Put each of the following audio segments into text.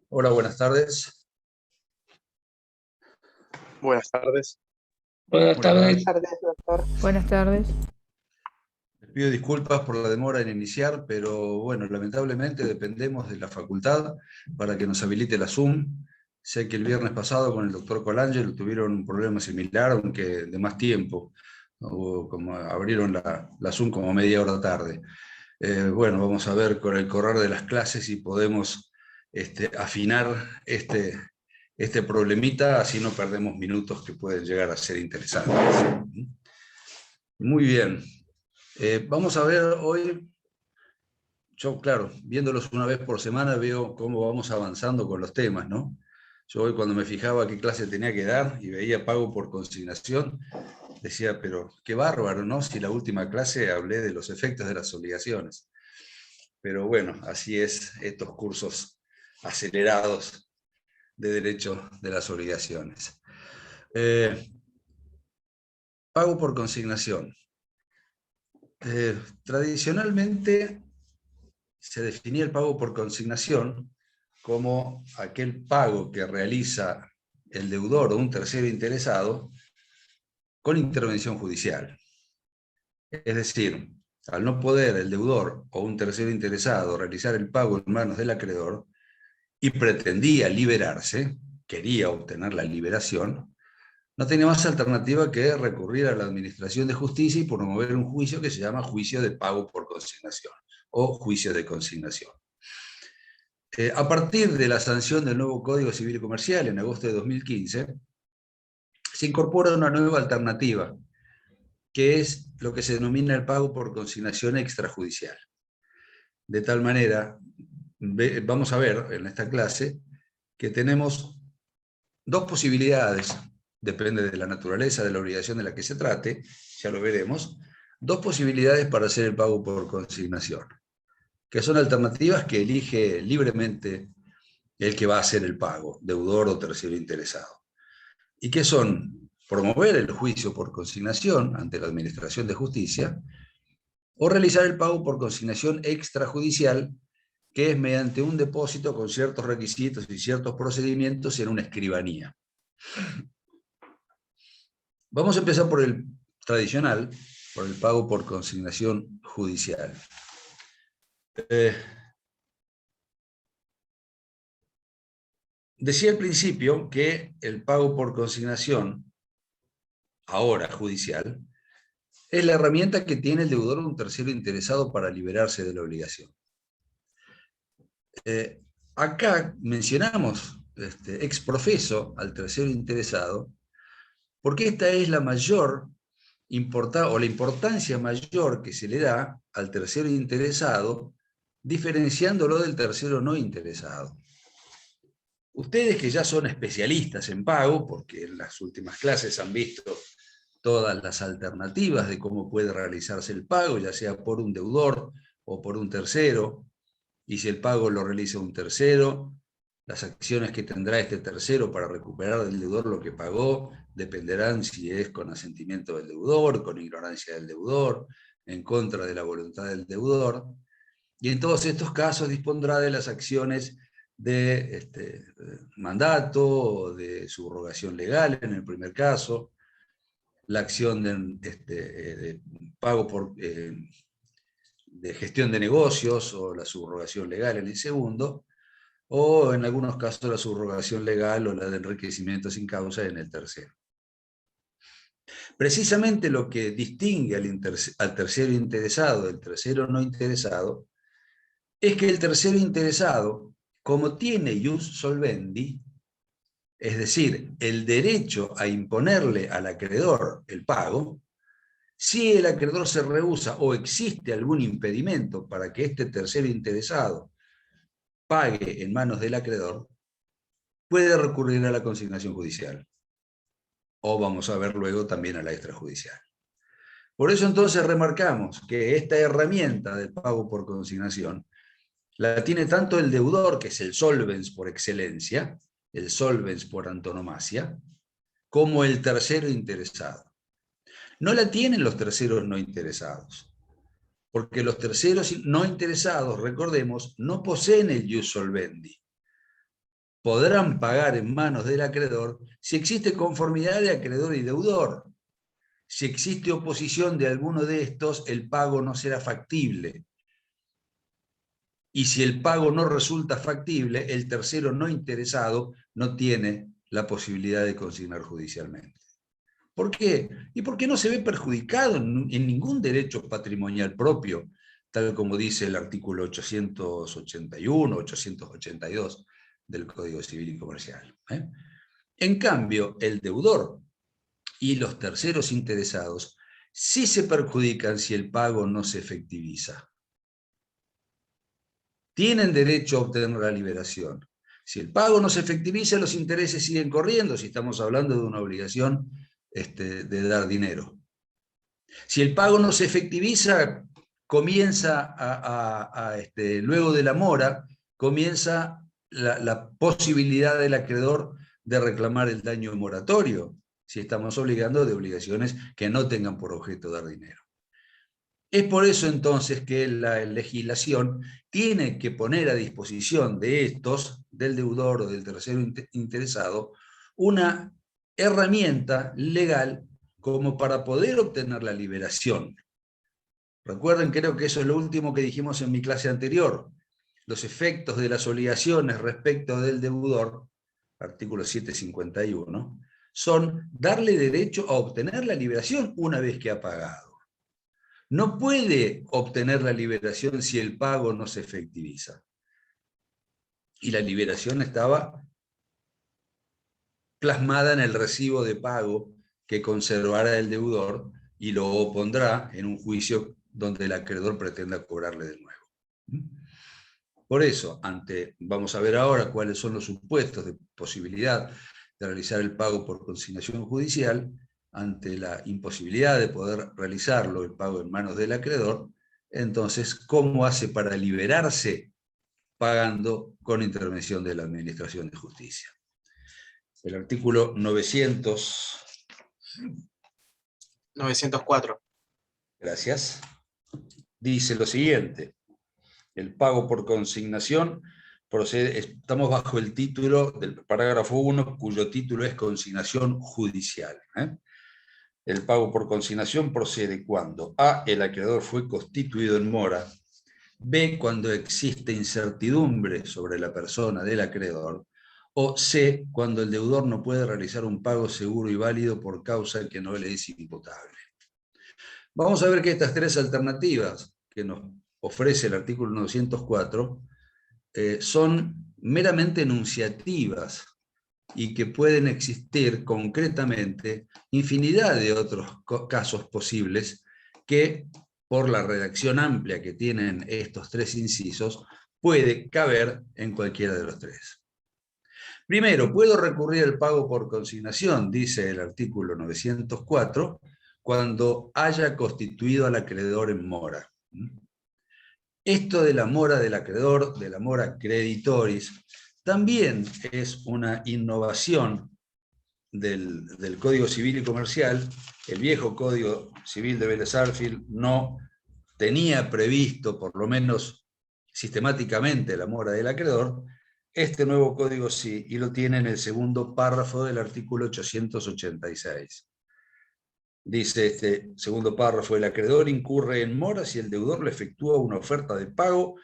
Hola, buenas tardes. Buenas tardes. Buenas Buenas tardes. tardes. Doctor. Buenas tardes. Les pido disculpas por la demora en iniciar, pero bueno, lamentablemente dependemos de la facultad para que nos habilite la Zoom. Sé que el viernes pasado con el doctor Colangelo tuvieron un problema similar, aunque de más tiempo. Como abrieron la Zoom como media hora tarde. Bueno, vamos a ver con el correr de las clases si podemos afinar este problemita, así no perdemos minutos que pueden llegar a ser interesantes. Muy bien. Vamos a ver hoy, yo claro, viéndolos una vez por semana veo cómo vamos avanzando con los temas, ¿no? Yo hoy cuando me fijaba qué clase tenía que dar y veía pago por consignación, decía, pero qué bárbaro, ¿no? Si la última clase hablé de los efectos de las obligaciones. Pero bueno, así es estos cursos acelerados de derecho de las obligaciones. Pago por consignación. Tradicionalmente se definía el pago por consignación como aquel pago que realiza el deudor o un tercero interesado con intervención judicial. Es decir, al no poder el deudor o un tercero interesado realizar el pago en manos del acreedor y pretendía liberarse, quería obtener la liberación, no tenía más alternativa que recurrir a la Administración de Justicia y promover un juicio que se llama juicio de pago por consignación o juicio de consignación. A partir de la sanción del nuevo Código Civil y Comercial en agosto de 2015, se incorpora una nueva alternativa, que es lo que se denomina el pago por consignación extrajudicial. De tal manera, vamos a ver en esta clase que tenemos dos posibilidades, depende de la naturaleza de la obligación de la que se trate, ya lo veremos, dos posibilidades para hacer el pago por consignación, que son alternativas que elige libremente el que va a hacer el pago, deudor o tercero interesado. ¿Y qué son? Promover el juicio por consignación ante la Administración de Justicia o realizar el pago por consignación extrajudicial, que es mediante un depósito con ciertos requisitos y ciertos procedimientos en una escribanía. Vamos a empezar por el tradicional, por el pago por consignación judicial. Decía al principio que el pago por consignación, ahora judicial, es la herramienta que tiene el deudor o un tercero interesado para liberarse de la obligación. Acá mencionamos ex profeso al tercero interesado, porque esta es la mayor o la importancia mayor que se le da al tercero interesado, diferenciándolo del tercero no interesado. Ustedes que ya son especialistas en pago, porque en las últimas clases han visto todas las alternativas de cómo puede realizarse el pago, ya sea por un deudor o por un tercero, y si el pago lo realiza un tercero, las acciones que tendrá este tercero para recuperar del deudor lo que pagó dependerán si es con asentimiento del deudor, con ignorancia del deudor, en contra de la voluntad del deudor, y en todos estos casos dispondrá de las acciones de mandato, de subrogación legal en el primer caso, la acción de pago de gestión de negocios o la subrogación legal en el segundo, o en algunos casos la subrogación legal o la de enriquecimiento sin causa en el tercero. Precisamente lo que distingue al tercero interesado del tercero no interesado es que el tercero interesado, como tiene ius solvendi, es decir, el derecho a imponerle al acreedor el pago, si el acreedor se rehúsa o existe algún impedimento para que este tercero interesado pague en manos del acreedor, puede recurrir a la consignación judicial. O vamos a ver luego también a la extrajudicial. Por eso entonces remarcamos que esta herramienta del pago por consignación la tiene tanto el deudor, que es el solvens por excelencia, el solvens por antonomasia, como el tercero interesado. No la tienen los terceros no interesados, porque los terceros no interesados, recordemos, no poseen el ius solvendi. podrán pagar en manos del acreedor si existe conformidad de acreedor y deudor. Si existe oposición de alguno de estos, el pago no será factible. Y si el pago no resulta factible, el tercero no interesado no tiene la posibilidad de consignar judicialmente. ¿Por qué? Y porque no se ve perjudicado en ningún derecho patrimonial propio, tal como dice el artículo 881, 882 del Código Civil y Comercial. En cambio, el deudor y los terceros interesados sí se perjudican si el pago no se efectiviza. Tienen derecho a obtener la liberación. Si el pago no se efectiviza, los intereses siguen corriendo, si estamos hablando de una obligación de dar dinero. Si el pago no se efectiviza, comienza luego de la mora, comienza la posibilidad del acreedor de reclamar el daño moratorio, si estamos hablando de obligaciones que no tengan por objeto dar dinero. Es por eso entonces que la legislación tiene que poner a disposición de estos, del deudor o del tercero interesado, una herramienta legal como para poder obtener la liberación. Recuerden, creo que eso es lo último que dijimos en mi clase anterior. Los efectos de las obligaciones respecto del deudor, artículo 751, son darle derecho a obtener la liberación una vez que ha pagado. No puede obtener la liberación si el pago no se efectiviza. Y la liberación estaba plasmada en el recibo de pago que conservará el deudor y lo opondrá en un juicio donde el acreedor pretenda cobrarle de nuevo. Por eso, vamos a ver ahora cuáles son los supuestos de posibilidad de realizar el pago por consignación judicial. Ante la imposibilidad de poder realizarlo, el pago en manos del acreedor, entonces, ¿cómo hace para liberarse pagando con intervención de la Administración de Justicia? El artículo 904. Gracias. Dice lo siguiente: el pago por consignación procede, estamos bajo el título del parágrafo 1, cuyo título es consignación judicial. El pago por consignación procede cuando a. el acreedor fue constituido en mora, b. cuando existe incertidumbre sobre la persona del acreedor, o c. cuando el deudor no puede realizar un pago seguro y válido por causa que no le es imputable. Vamos a ver que estas tres alternativas que nos ofrece el artículo 904 son meramente enunciativas y que pueden existir concretamente infinidad de otros casos posibles que, por la redacción amplia que tienen estos tres incisos, puede caber en cualquiera de los tres. Primero, puedo recurrir al pago por consignación, dice el artículo 904, cuando haya constituido al acreedor en mora. Esto de la mora del acreedor, de la mora creditoris, también es una innovación del Código Civil y Comercial. El viejo Código Civil de Vélez Sarsfield no tenía previsto, por lo menos sistemáticamente, la mora del acreedor. Este nuevo código sí, y lo tiene en el segundo párrafo del artículo 886. Dice este segundo párrafo: el acreedor incurre en mora si el deudor le efectúa una oferta de pago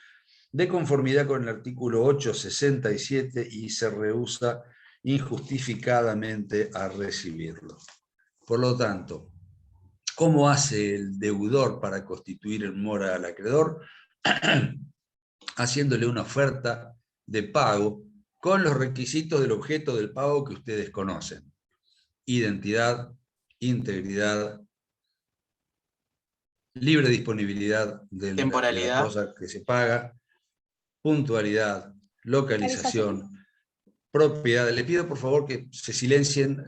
de conformidad con el artículo 867 y se rehúsa injustificadamente a recibirlo. Por lo tanto, ¿cómo hace el deudor para constituir en mora al acreedor? Haciéndole una oferta de pago con los requisitos del objeto del pago que ustedes conocen: identidad, integridad, libre disponibilidad de la cosa que se paga, puntualidad, localización, propiedad. Le pido por favor que se silencien,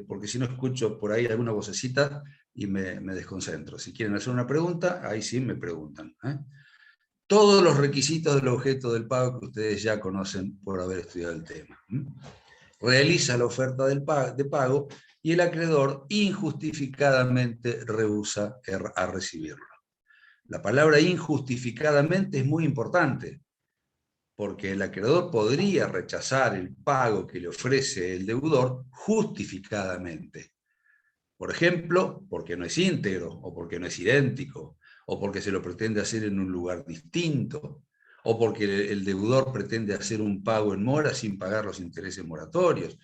porque si no escucho por ahí alguna vocecita y me desconcentro. Si quieren hacer una pregunta, ahí sí me preguntan. Todos los requisitos del objeto del pago que ustedes ya conocen por haber estudiado el tema. Realiza la oferta de pago y el acreedor injustificadamente rehúsa a recibirlo. La palabra injustificadamente es muy importante, porque el acreedor podría rechazar el pago que le ofrece el deudor justificadamente. Por ejemplo, porque no es íntegro, o porque no es idéntico, o porque se lo pretende hacer en un lugar distinto, o porque el deudor pretende hacer un pago en mora sin pagar los intereses moratorios.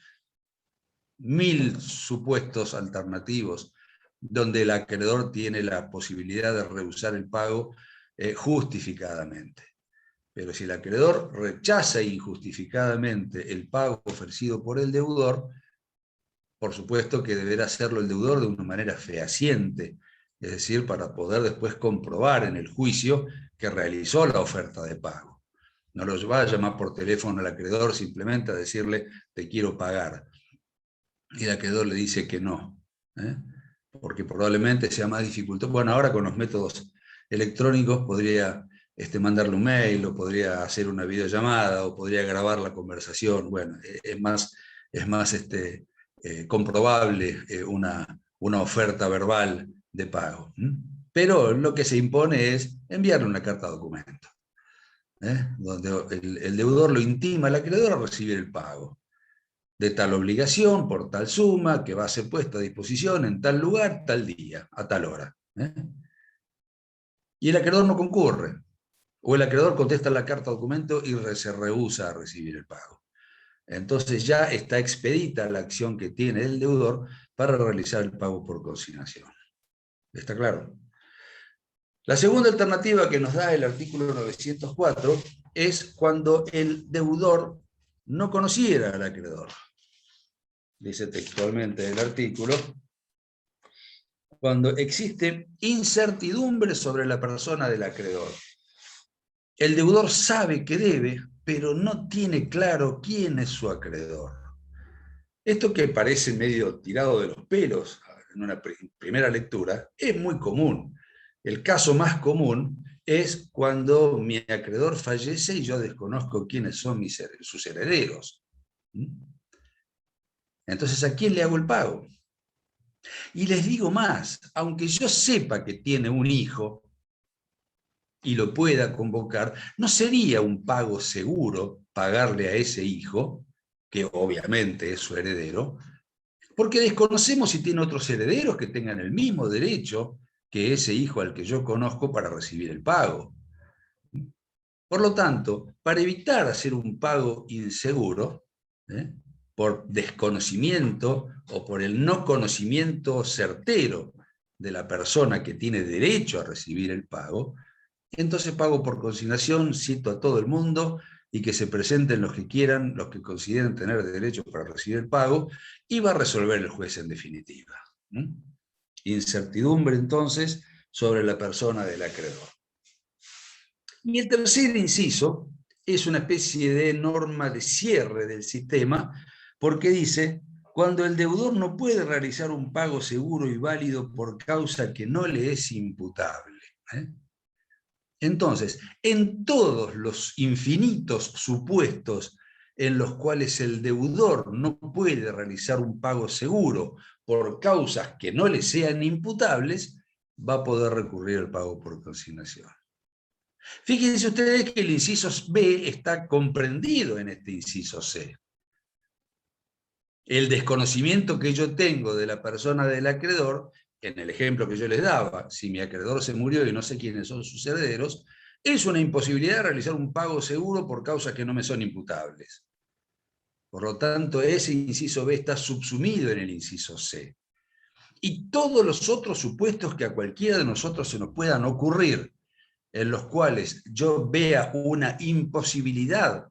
1000 supuestos alternativos donde el acreedor tiene la posibilidad de rehusar el pago justificadamente. Pero si el acreedor rechaza injustificadamente el pago ofrecido por el deudor, por supuesto que deberá hacerlo el deudor de una manera fehaciente, es decir, para poder después comprobar en el juicio que realizó la oferta de pago. No los va a llamar por teléfono al acreedor simplemente a decirle, te quiero pagar. Y el acreedor le dice que no, porque probablemente sea más dificultoso. Bueno, ahora con los métodos electrónicos podría mandarle un mail, o podría hacer una videollamada, o podría grabar la conversación. Bueno, es más comprobable una oferta verbal de pago. Pero lo que se impone es enviarle una carta de documento, donde el deudor lo intima al acreedor a recibir el pago de tal obligación, por tal suma, que va a ser puesta a disposición en tal lugar, tal día, a tal hora. Y el acreedor no concurre, o el acreedor contesta la carta de documento y se rehúsa a recibir el pago. Entonces ya está expedita la acción que tiene el deudor para realizar el pago por consignación. ¿Está claro? La segunda alternativa que nos da el artículo 904 es cuando el deudor no conociera al acreedor. Dice textualmente el artículo: cuando existe incertidumbre sobre la persona del acreedor. El deudor sabe que debe, pero no tiene claro quién es su acreedor. Esto, que parece medio tirado de los pelos en una primera lectura, es muy común. El caso más común es cuando mi acreedor fallece y yo desconozco quiénes son sus herederos. Entonces, ¿a quién le hago el pago? Y les digo más, aunque yo sepa que tiene un hijo y lo pueda convocar, no sería un pago seguro pagarle a ese hijo, que obviamente es su heredero, porque desconocemos si tiene otros herederos que tengan el mismo derecho que ese hijo al que yo conozco para recibir el pago. Por lo tanto, para evitar hacer un pago inseguro, por desconocimiento o por el no conocimiento certero de la persona que tiene derecho a recibir el pago, entonces pago por consignación, cito a todo el mundo, y que se presenten los que quieran, los que consideren tener derecho para recibir el pago, y va a resolver el juez en definitiva. Incertidumbre, entonces, sobre la persona del acreedor. Y el tercer inciso es una especie de norma de cierre del sistema, porque dice: cuando el deudor no puede realizar un pago seguro y válido por causa que no le es imputable. Entonces, en todos los infinitos supuestos en los cuales el deudor no puede realizar un pago seguro por causas que no le sean imputables, va a poder recurrir al pago por consignación. Fíjense ustedes que el inciso B está comprendido en este inciso C. El desconocimiento que yo tengo de la persona del acreedor, en el ejemplo que yo les daba, si mi acreedor se murió y no sé quiénes son sus herederos, es una imposibilidad de realizar un pago seguro por causas que no me son imputables. Por lo tanto, ese inciso B está subsumido en el inciso C. Y todos los otros supuestos que a cualquiera de nosotros se nos puedan ocurrir, en los cuales yo vea una imposibilidad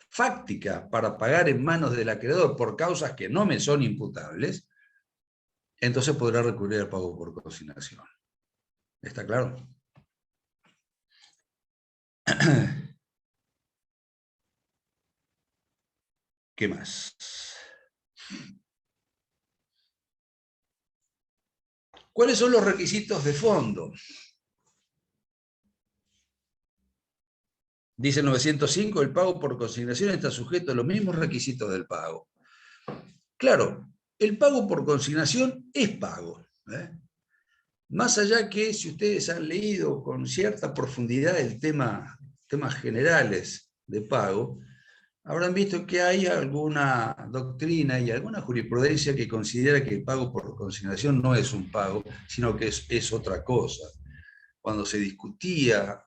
fáctica para pagar en manos del acreedor por causas que no me son imputables, entonces podrá recurrir al pago por consignación. ¿Está claro? ¿Qué más? ¿Cuáles son los requisitos de fondo? Dice el 905, el pago por consignación está sujeto a los mismos requisitos del pago. Claro, el pago por consignación es pago. Más allá que, si ustedes han leído con cierta profundidad el temas generales de pago, habrán visto que hay alguna doctrina y alguna jurisprudencia que considera que el pago por consignación no es un pago, sino que es otra cosa. Cuando se discutía,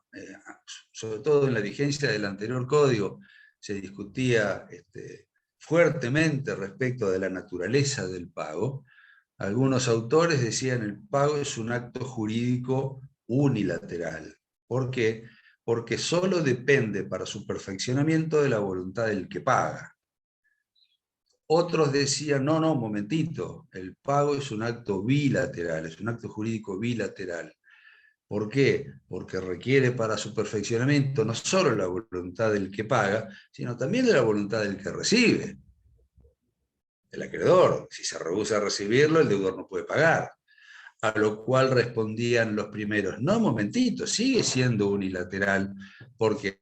sobre todo en la vigencia del anterior código, se discutía fuertemente respecto de la naturaleza del pago. Algunos autores decían el pago es un acto jurídico unilateral. ¿Por qué? Porque solo depende para su perfeccionamiento de la voluntad del que paga. Otros decían, no, no, momentito, el pago es un acto bilateral, es un acto jurídico bilateral. ¿Por qué? Porque requiere para su perfeccionamiento no solo la voluntad del que paga, sino también de la voluntad del que recibe, el acreedor. Si se rehúsa a recibirlo, el deudor no puede pagar. A lo cual respondían los primeros, no, momentito, sigue siendo unilateral, porque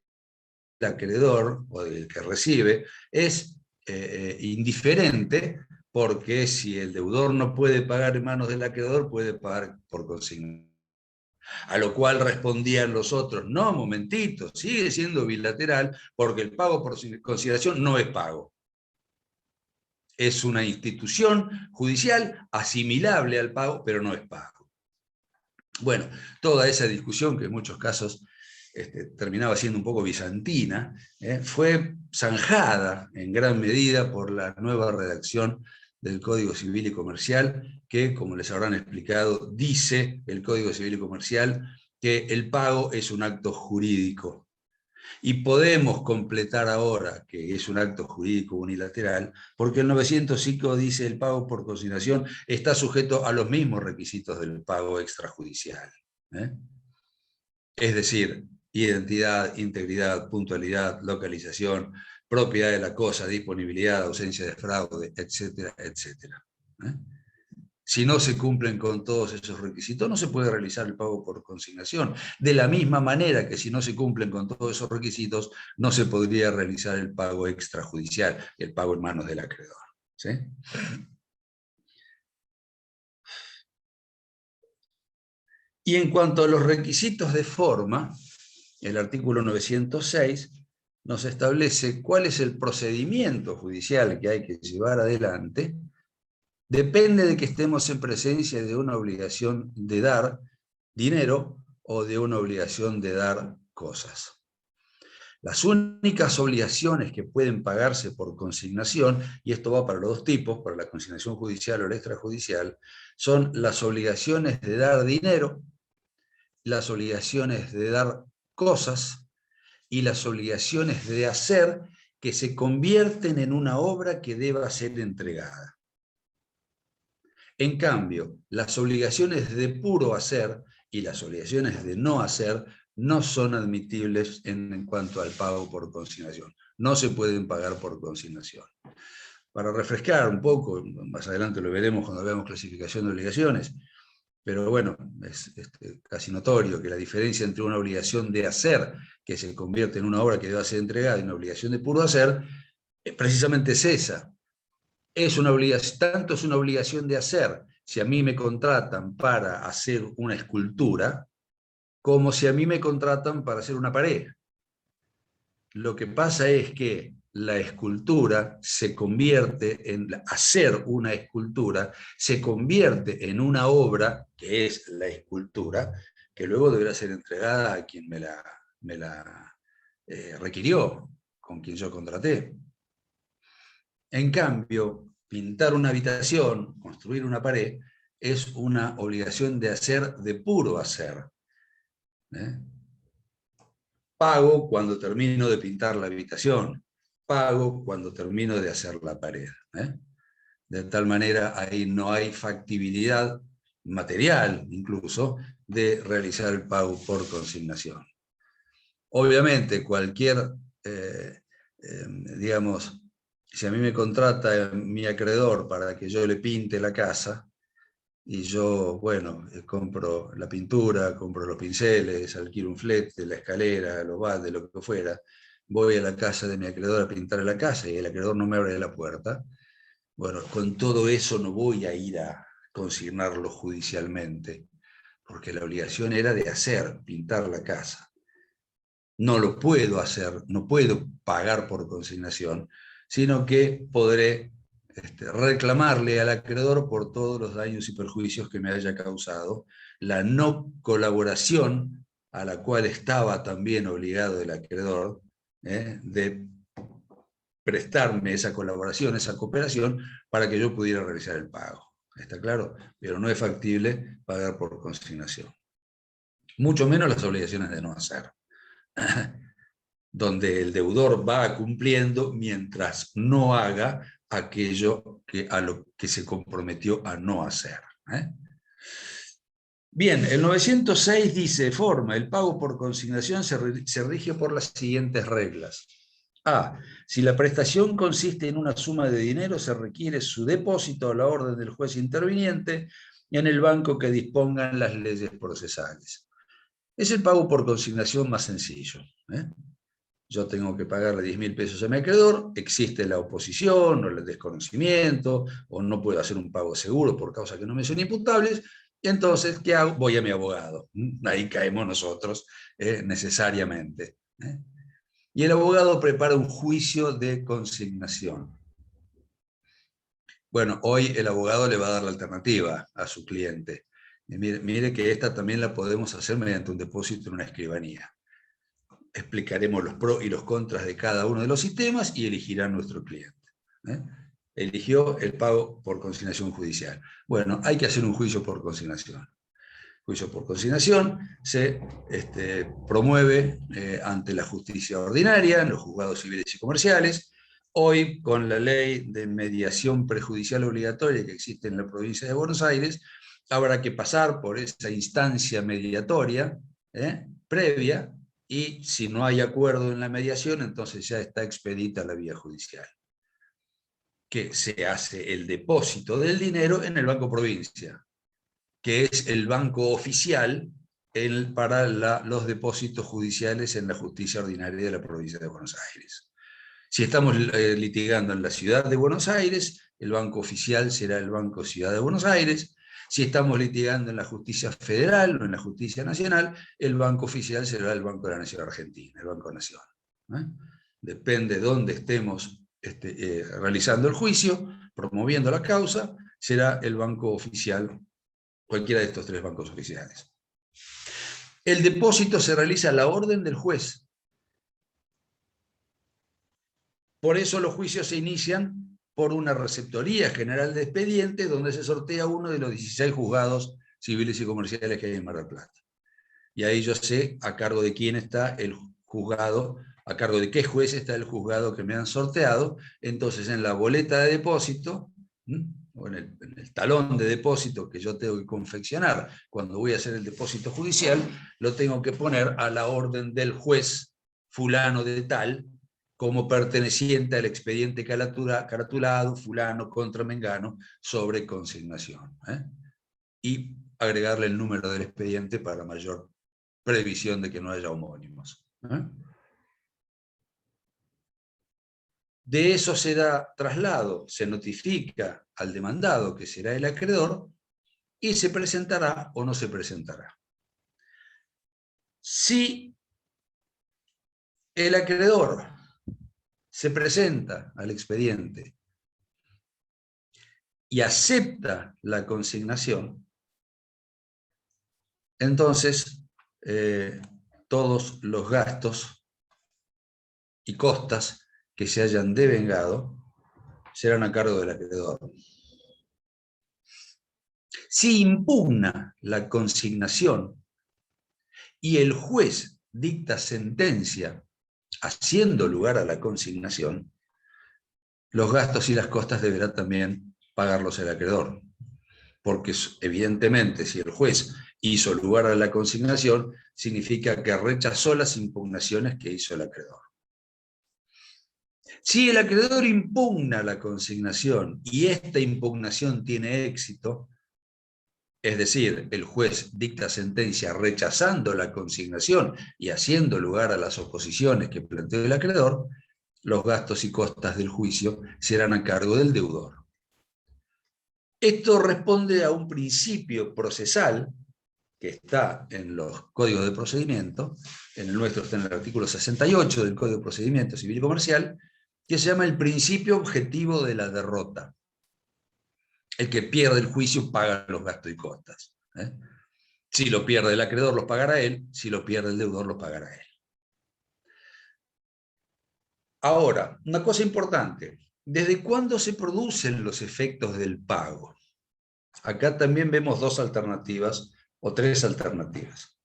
el acreedor, o el que recibe, es indiferente, porque si el deudor no puede pagar en manos del acreedor, puede pagar por consignación. A lo cual respondían los otros, no, momentito, sigue siendo bilateral, porque el pago por consideración no es pago. Es una institución judicial asimilable al pago, pero no es pago. Bueno, toda esa discusión, que en muchos casos terminaba siendo un poco bizantina, fue zanjada en gran medida por la nueva redacción del Código Civil y Comercial, que, como les habrán explicado, dice el Código Civil y Comercial que el pago es un acto jurídico. Y podemos completar ahora que es un acto jurídico unilateral, porque el 905 dice el pago por consignación está sujeto a los mismos requisitos del pago extrajudicial. Es decir, identidad, integridad, puntualidad, localización, propiedad de la cosa, disponibilidad, ausencia de fraude, etcétera, etcétera. Si no se cumplen con todos esos requisitos, no se puede realizar el pago por consignación. De la misma manera que si no se cumplen con todos esos requisitos, no se podría realizar el pago extrajudicial, el pago en manos del acreedor. ¿Sí? Y en cuanto a los requisitos de forma, el artículo 906 nos establece cuál es el procedimiento judicial que hay que llevar adelante. Depende de que estemos en presencia de una obligación de dar dinero o de una obligación de dar cosas. Las únicas obligaciones que pueden pagarse por consignación, y esto va para los dos tipos, para la consignación judicial o la extrajudicial, son las obligaciones de dar dinero, las obligaciones de dar cosas y las obligaciones de hacer que se convierten en una obra que deba ser entregada. En cambio, las obligaciones de puro hacer y las obligaciones de no hacer no son admitibles en cuanto al pago por consignación. No se pueden pagar por consignación. Para refrescar un poco, más adelante lo veremos cuando veamos clasificación de obligaciones, pero bueno, es casi notorio que la diferencia entre una obligación de hacer, que se convierte en una obra que debe ser entregada, y una obligación de puro hacer, precisamente es esa. Tanto es una obligación de hacer, si a mí me contratan para hacer una escultura, como si a mí me contratan para hacer una pared. Lo que pasa es que la escultura se convierte en, hacer una escultura, se convierte en una obra, que es la escultura, que luego deberá ser entregada a quien me la requirió, con quien yo contraté. En cambio, pintar una habitación, construir una pared, es una obligación de hacer, de puro hacer. Pago cuando termino de pintar la habitación, pago cuando termino de hacer la pared. De tal manera, ahí no hay factibilidad material, incluso, de realizar el pago por consignación. Obviamente, cualquier, digamos, si a mí me contrata mi acreedor para que yo le pinte la casa, y yo, bueno, compro la pintura, compro los pinceles, alquilo un flete, la escalera, los baldes, lo que fuera, voy a la casa de mi acreedor a pintar la casa y el acreedor no me abre la puerta, bueno, con todo eso no voy a ir a consignarlo judicialmente, porque la obligación era de hacer, pintar la casa. no lo puedo hacer, no puedo pagar por consignación, sino que podré reclamarle al acreedor por todos los daños y perjuicios que me haya causado, la no colaboración a la cual estaba también obligado el acreedor, de prestarme esa colaboración, esa cooperación, para que yo pudiera realizar el pago. ¿Está claro? Pero no es factible pagar por consignación. Mucho menos las obligaciones de no hacer, donde el deudor va cumpliendo mientras no haga aquello a lo que se comprometió a no hacer. Bien, el 906 dice, el pago por consignación se rige por las siguientes reglas. A. Si la prestación consiste en una suma de dinero, se requiere su depósito a la orden del juez interviniente en el banco que dispongan las leyes procesales. Es el pago por consignación más sencillo. Yo tengo que pagarle 10.000 pesos a mi acreedor, existe la oposición o el desconocimiento, o no puedo hacer un pago seguro por causa que no me son imputables, y entonces, ¿qué hago? Voy a mi abogado. Ahí caemos nosotros necesariamente. Y el abogado prepara un juicio de consignación. Bueno, hoy el abogado le va a dar la alternativa a su cliente. Y mire que esta también la podemos hacer mediante un depósito en una escribanía. Explicaremos los pros y los contras de cada uno de los sistemas y elegirá nuestro cliente. Eligió el pago por consignación judicial. Bueno, hay que hacer un juicio por consignación. Juicio por consignación se promueve ante la justicia ordinaria, en los juzgados civiles y comerciales. Hoy, con la ley de mediación prejudicial obligatoria que existe en la provincia de Buenos Aires, habrá que pasar por esa instancia mediatoria previa, y si no hay acuerdo en la mediación, entonces ya está expedita la vía judicial, que se hace el depósito del dinero en el Banco Provincia, que es el banco oficial para los depósitos judiciales en la justicia ordinaria de la provincia de Buenos Aires. Si estamos litigando en la ciudad de Buenos Aires, el banco oficial será el Banco Ciudad de Buenos Aires. Si estamos litigando en la justicia federal o en la justicia nacional, el banco oficial será el Banco de la Nación Argentina, el Banco Nación. Depende de dónde estemos realizando el juicio, promoviendo la causa, será el banco oficial, cualquiera de estos tres bancos oficiales. El depósito se realiza a la orden del juez. Por eso los juicios se inician por una receptoría general de expedientes donde se sortea uno de los 16 juzgados civiles y comerciales que hay en Mar del Plata. Y ahí yo sé a cargo de quién está el juzgado, a cargo de qué juez está el juzgado que me han sorteado. Entonces en la boleta de depósito, o en el talón de depósito que yo tengo que confeccionar cuando voy a hacer el depósito judicial, lo tengo que poner a la orden del juez fulano de tal, como perteneciente al expediente caratulado fulano contra mengano sobre consignación. Y agregarle el número del expediente para mayor previsión de que no haya homónimos. De eso se da traslado, se notifica al demandado, que será el acreedor, y se presentará o no se presentará. Si el acreedor se presenta al expediente y acepta la consignación, entonces todos los gastos y costas que se hayan devengado serán a cargo del acreedor. Si impugna la consignación y el juez dicta sentencia haciendo lugar a la consignación, los gastos y las costas deberá también pagarlos el acreedor. Porque evidentemente si el juez hizo lugar a la consignación, significa que rechazó las impugnaciones que hizo el acreedor. Si el acreedor impugna la consignación y esta impugnación tiene éxito, es decir, el juez dicta sentencia rechazando la consignación y haciendo lugar a las oposiciones que planteó el acreedor, los gastos y costas del juicio serán a cargo del deudor. Esto responde a un principio procesal que está en los códigos de procedimiento, en el nuestro está en el artículo 68 del Código de Procedimiento Civil y Comercial, que se llama el principio objetivo de la derrota. El que pierde el juicio paga los gastos y costas. Si lo pierde el acreedor, los pagará él; si lo pierde el deudor, los pagará él. Ahora, una cosa importante: ¿desde cuándo se producen los efectos del pago? Acá también vemos dos alternativas o tres alternativas.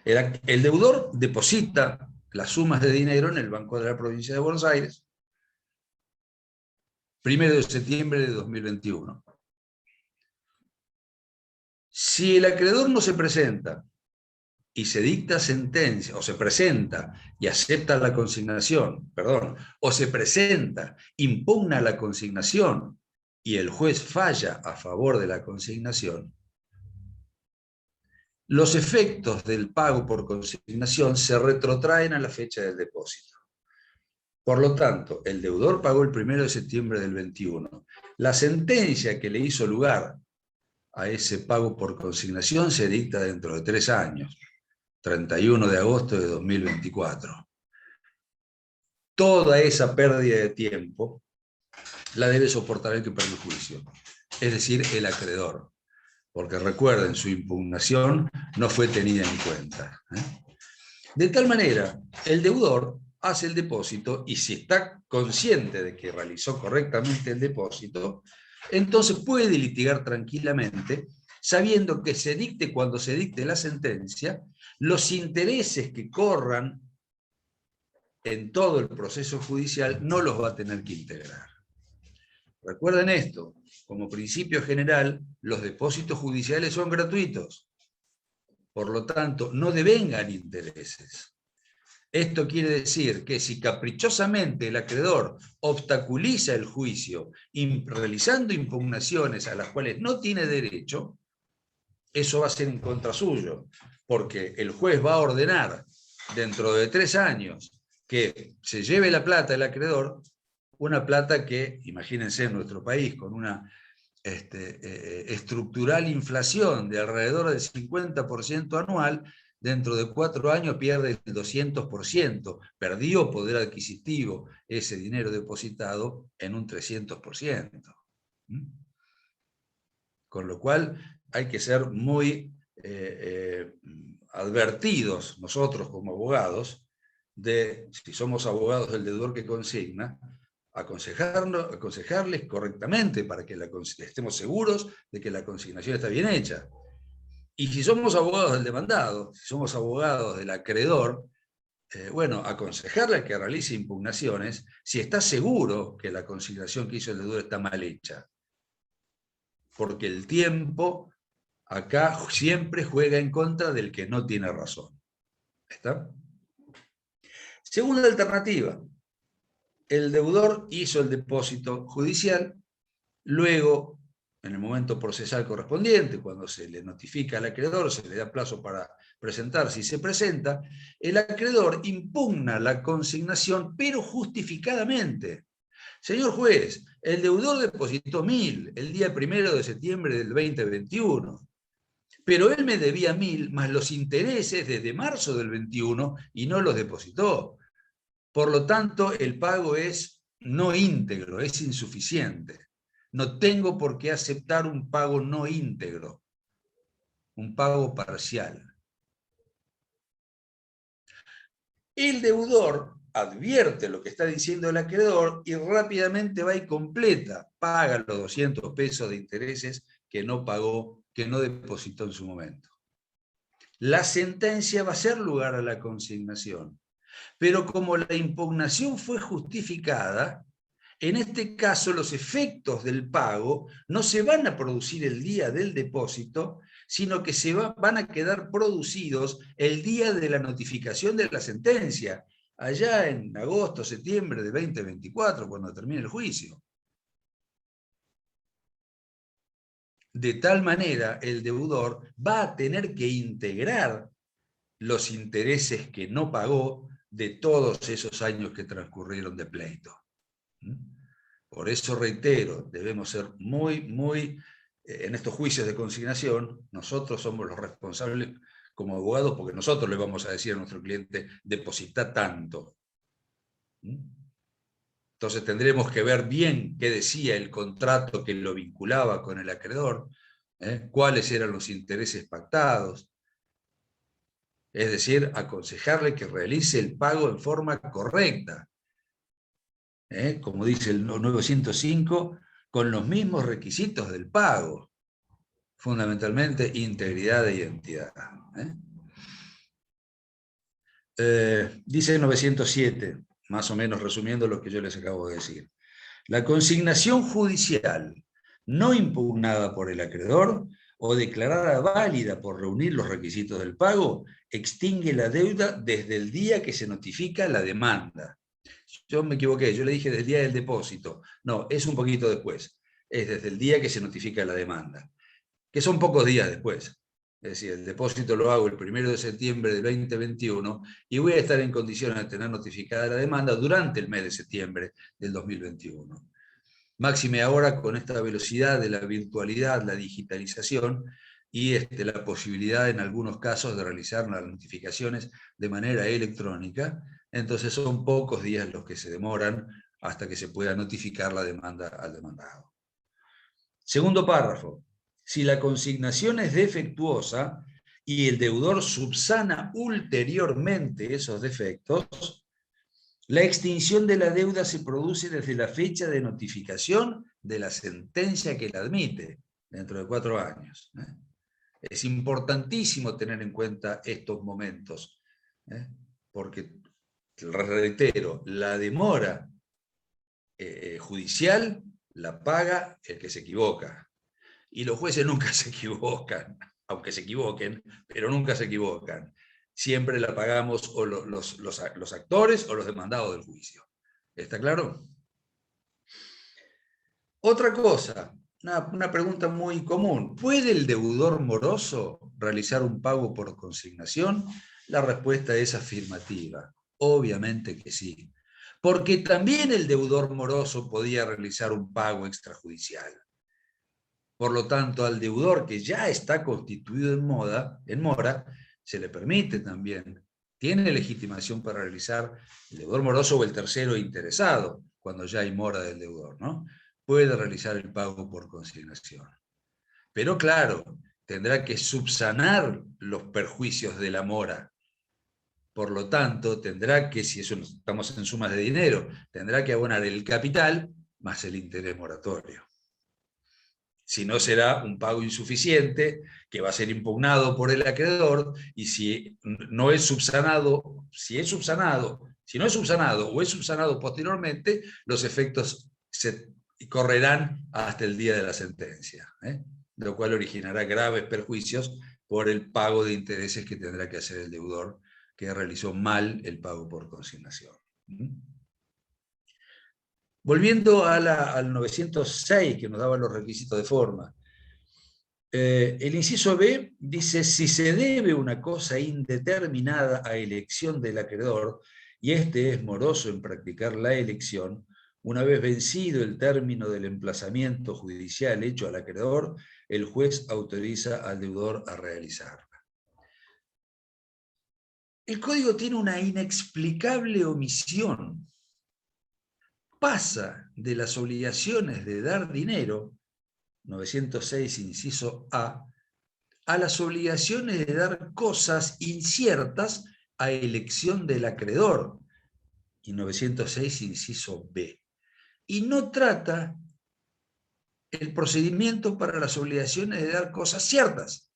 El deudor deposita las sumas de dinero en el Banco de la Provincia de Buenos Aires, 1 de septiembre de 2021. Si el acreedor no se presenta y se dicta sentencia, o se presenta y acepta la consignación, o se presenta, impugna la consignación y el juez falla a favor de la consignación, los efectos del pago por consignación se retrotraen a la fecha del depósito. Por lo tanto, el deudor pagó el 1 de septiembre del 21. La sentencia que le hizo lugar a ese pago por consignación se dicta dentro de 3 años, 31 de agosto de 2024. Toda esa pérdida de tiempo la debe soportar el que perdió el juicio, es decir, el acreedor. Porque recuerden, su impugnación no fue tenida en cuenta. De tal manera, el deudor hace el depósito y si está consciente de que realizó correctamente el depósito, entonces puede litigar tranquilamente, sabiendo que se dicte cuando se dicte la sentencia, los intereses que corran en todo el proceso judicial no los va a tener que integrar. Recuerden esto: como principio general, los depósitos judiciales son gratuitos. Por lo tanto, no devengan intereses. Esto quiere decir que si caprichosamente el acreedor obstaculiza el juicio realizando impugnaciones a las cuales no tiene derecho, eso va a ser en contra suyo, porque el juez va a ordenar dentro de 3 años que se lleve la plata el acreedor, una plata que, imagínense, en nuestro país, con una estructural inflación de alrededor del 50% anual, dentro de 4 años pierde el 200%, perdió poder adquisitivo ese dinero depositado en un 300%. Con lo cual hay que ser muy advertidos nosotros como abogados, de, si somos abogados del deudor que consigna, aconsejarles correctamente para que estemos seguros de que la consignación está bien hecha. Y si somos abogados del demandado, si somos abogados del acreedor, bueno, aconsejarle que realice impugnaciones si está seguro que la consignación que hizo el deudor está mal hecha. Porque el tiempo acá siempre juega en contra del que no tiene razón. ¿Está? Segunda alternativa: el deudor hizo el depósito judicial, luego, en el momento procesal correspondiente, cuando se le notifica al acreedor, se le da plazo para presentarse y se presenta, el acreedor impugna la consignación, pero justificadamente. Señor juez, el deudor depositó 1.000 el día 1 de septiembre del 2021, pero él me debía 1.000 más los intereses desde marzo del 21 y no los depositó. Por lo tanto, el pago es no íntegro, es insuficiente. No tengo por qué aceptar un pago no íntegro, un pago parcial. El deudor advierte lo que está diciendo el acreedor y rápidamente va y completa, paga los 200 pesos de intereses que no pagó, que no depositó en su momento. La sentencia va a ser lugar a la consignación, pero como la impugnación fue justificada, en este caso los efectos del pago no se van a producir el día del depósito, sino que van a quedar producidos el día de la notificación de la sentencia, allá en agosto, septiembre de 2024, cuando termine el juicio. De tal manera, el deudor va a tener que integrar los intereses que no pagó de todos esos años que transcurrieron de pleito. Por eso reitero, debemos ser muy en estos juicios de consignación, nosotros somos los responsables como abogados, porque nosotros le vamos a decir a nuestro cliente, deposita tanto. Entonces tendremos que ver bien qué decía el contrato que lo vinculaba con el acreedor, cuáles eran los intereses pactados. Es decir, aconsejarle que realice el pago en forma correcta. Como dice el 905, con los mismos requisitos del pago. Fundamentalmente, integridad e identidad. Dice el 907, más o menos resumiendo lo que yo les acabo de decir. La consignación judicial no impugnada por el acreedor o declarada válida por reunir los requisitos del pago extingue la deuda desde el día que se notifica la demanda. Yo me equivoqué, yo le dije desde el día del depósito. No, es un poquito después. Es desde el día que se notifica la demanda, que son pocos días después. Es decir, el depósito lo hago el 1 de septiembre del 2021 y voy a estar en condiciones de tener notificada la demanda durante el mes de septiembre del 2021. Máxime ahora con esta velocidad de la virtualidad, la digitalización y la posibilidad en algunos casos de realizar las notificaciones de manera electrónica. Entonces son pocos días los que se demoran hasta que se pueda notificar la demanda al demandado. Segundo párrafo. Si la consignación es defectuosa y el deudor subsana ulteriormente esos defectos, la extinción de la deuda se produce desde la fecha de notificación de la sentencia que la admite, dentro de 4 años. Es importantísimo tener en cuenta estos momentos, porque, reitero, la demora judicial la paga el que se equivoca. Y los jueces nunca se equivocan, aunque se equivoquen, pero nunca se equivocan. Siempre la pagamos o los actores o los demandados del juicio. ¿Está claro? Otra cosa, una pregunta muy común. ¿Puede el deudor moroso realizar un pago por consignación? La respuesta es afirmativa. Obviamente que sí. Porque también el deudor moroso podía realizar un pago extrajudicial. Por lo tanto, al deudor que ya está constituido en mora, se le permite también, tiene legitimación para realizar, el deudor moroso o el tercero interesado, cuando ya hay mora del deudor, ¿no? Puede realizar el pago por consignación. Pero claro, tendrá que subsanar los perjuicios de la mora. Por lo tanto, tendrá que, si eso estamos en sumas de dinero, tendrá que abonar el capital más el interés moratorio. Si no, será un pago insuficiente que va a ser impugnado por el acreedor, y si no es subsanado, si no es subsanado o es subsanado posteriormente, los efectos se correrán hasta el día de la sentencia, lo cual originará graves perjuicios por el pago de intereses que tendrá que hacer el deudor que realizó mal el pago por consignación. Volviendo al 906, que nos daba los requisitos de forma, el inciso B dice: si se debe una cosa indeterminada a elección del acreedor, y éste es moroso en practicar la elección, una vez vencido el término del emplazamiento judicial hecho al acreedor, el juez autoriza al deudor a realizarla. El código tiene una inexplicable omisión. Pasa de las obligaciones de dar dinero, 906 inciso A, a las obligaciones de dar cosas inciertas a elección del acreedor, y 906 inciso B. Y no trata el procedimiento para las obligaciones de dar cosas ciertas,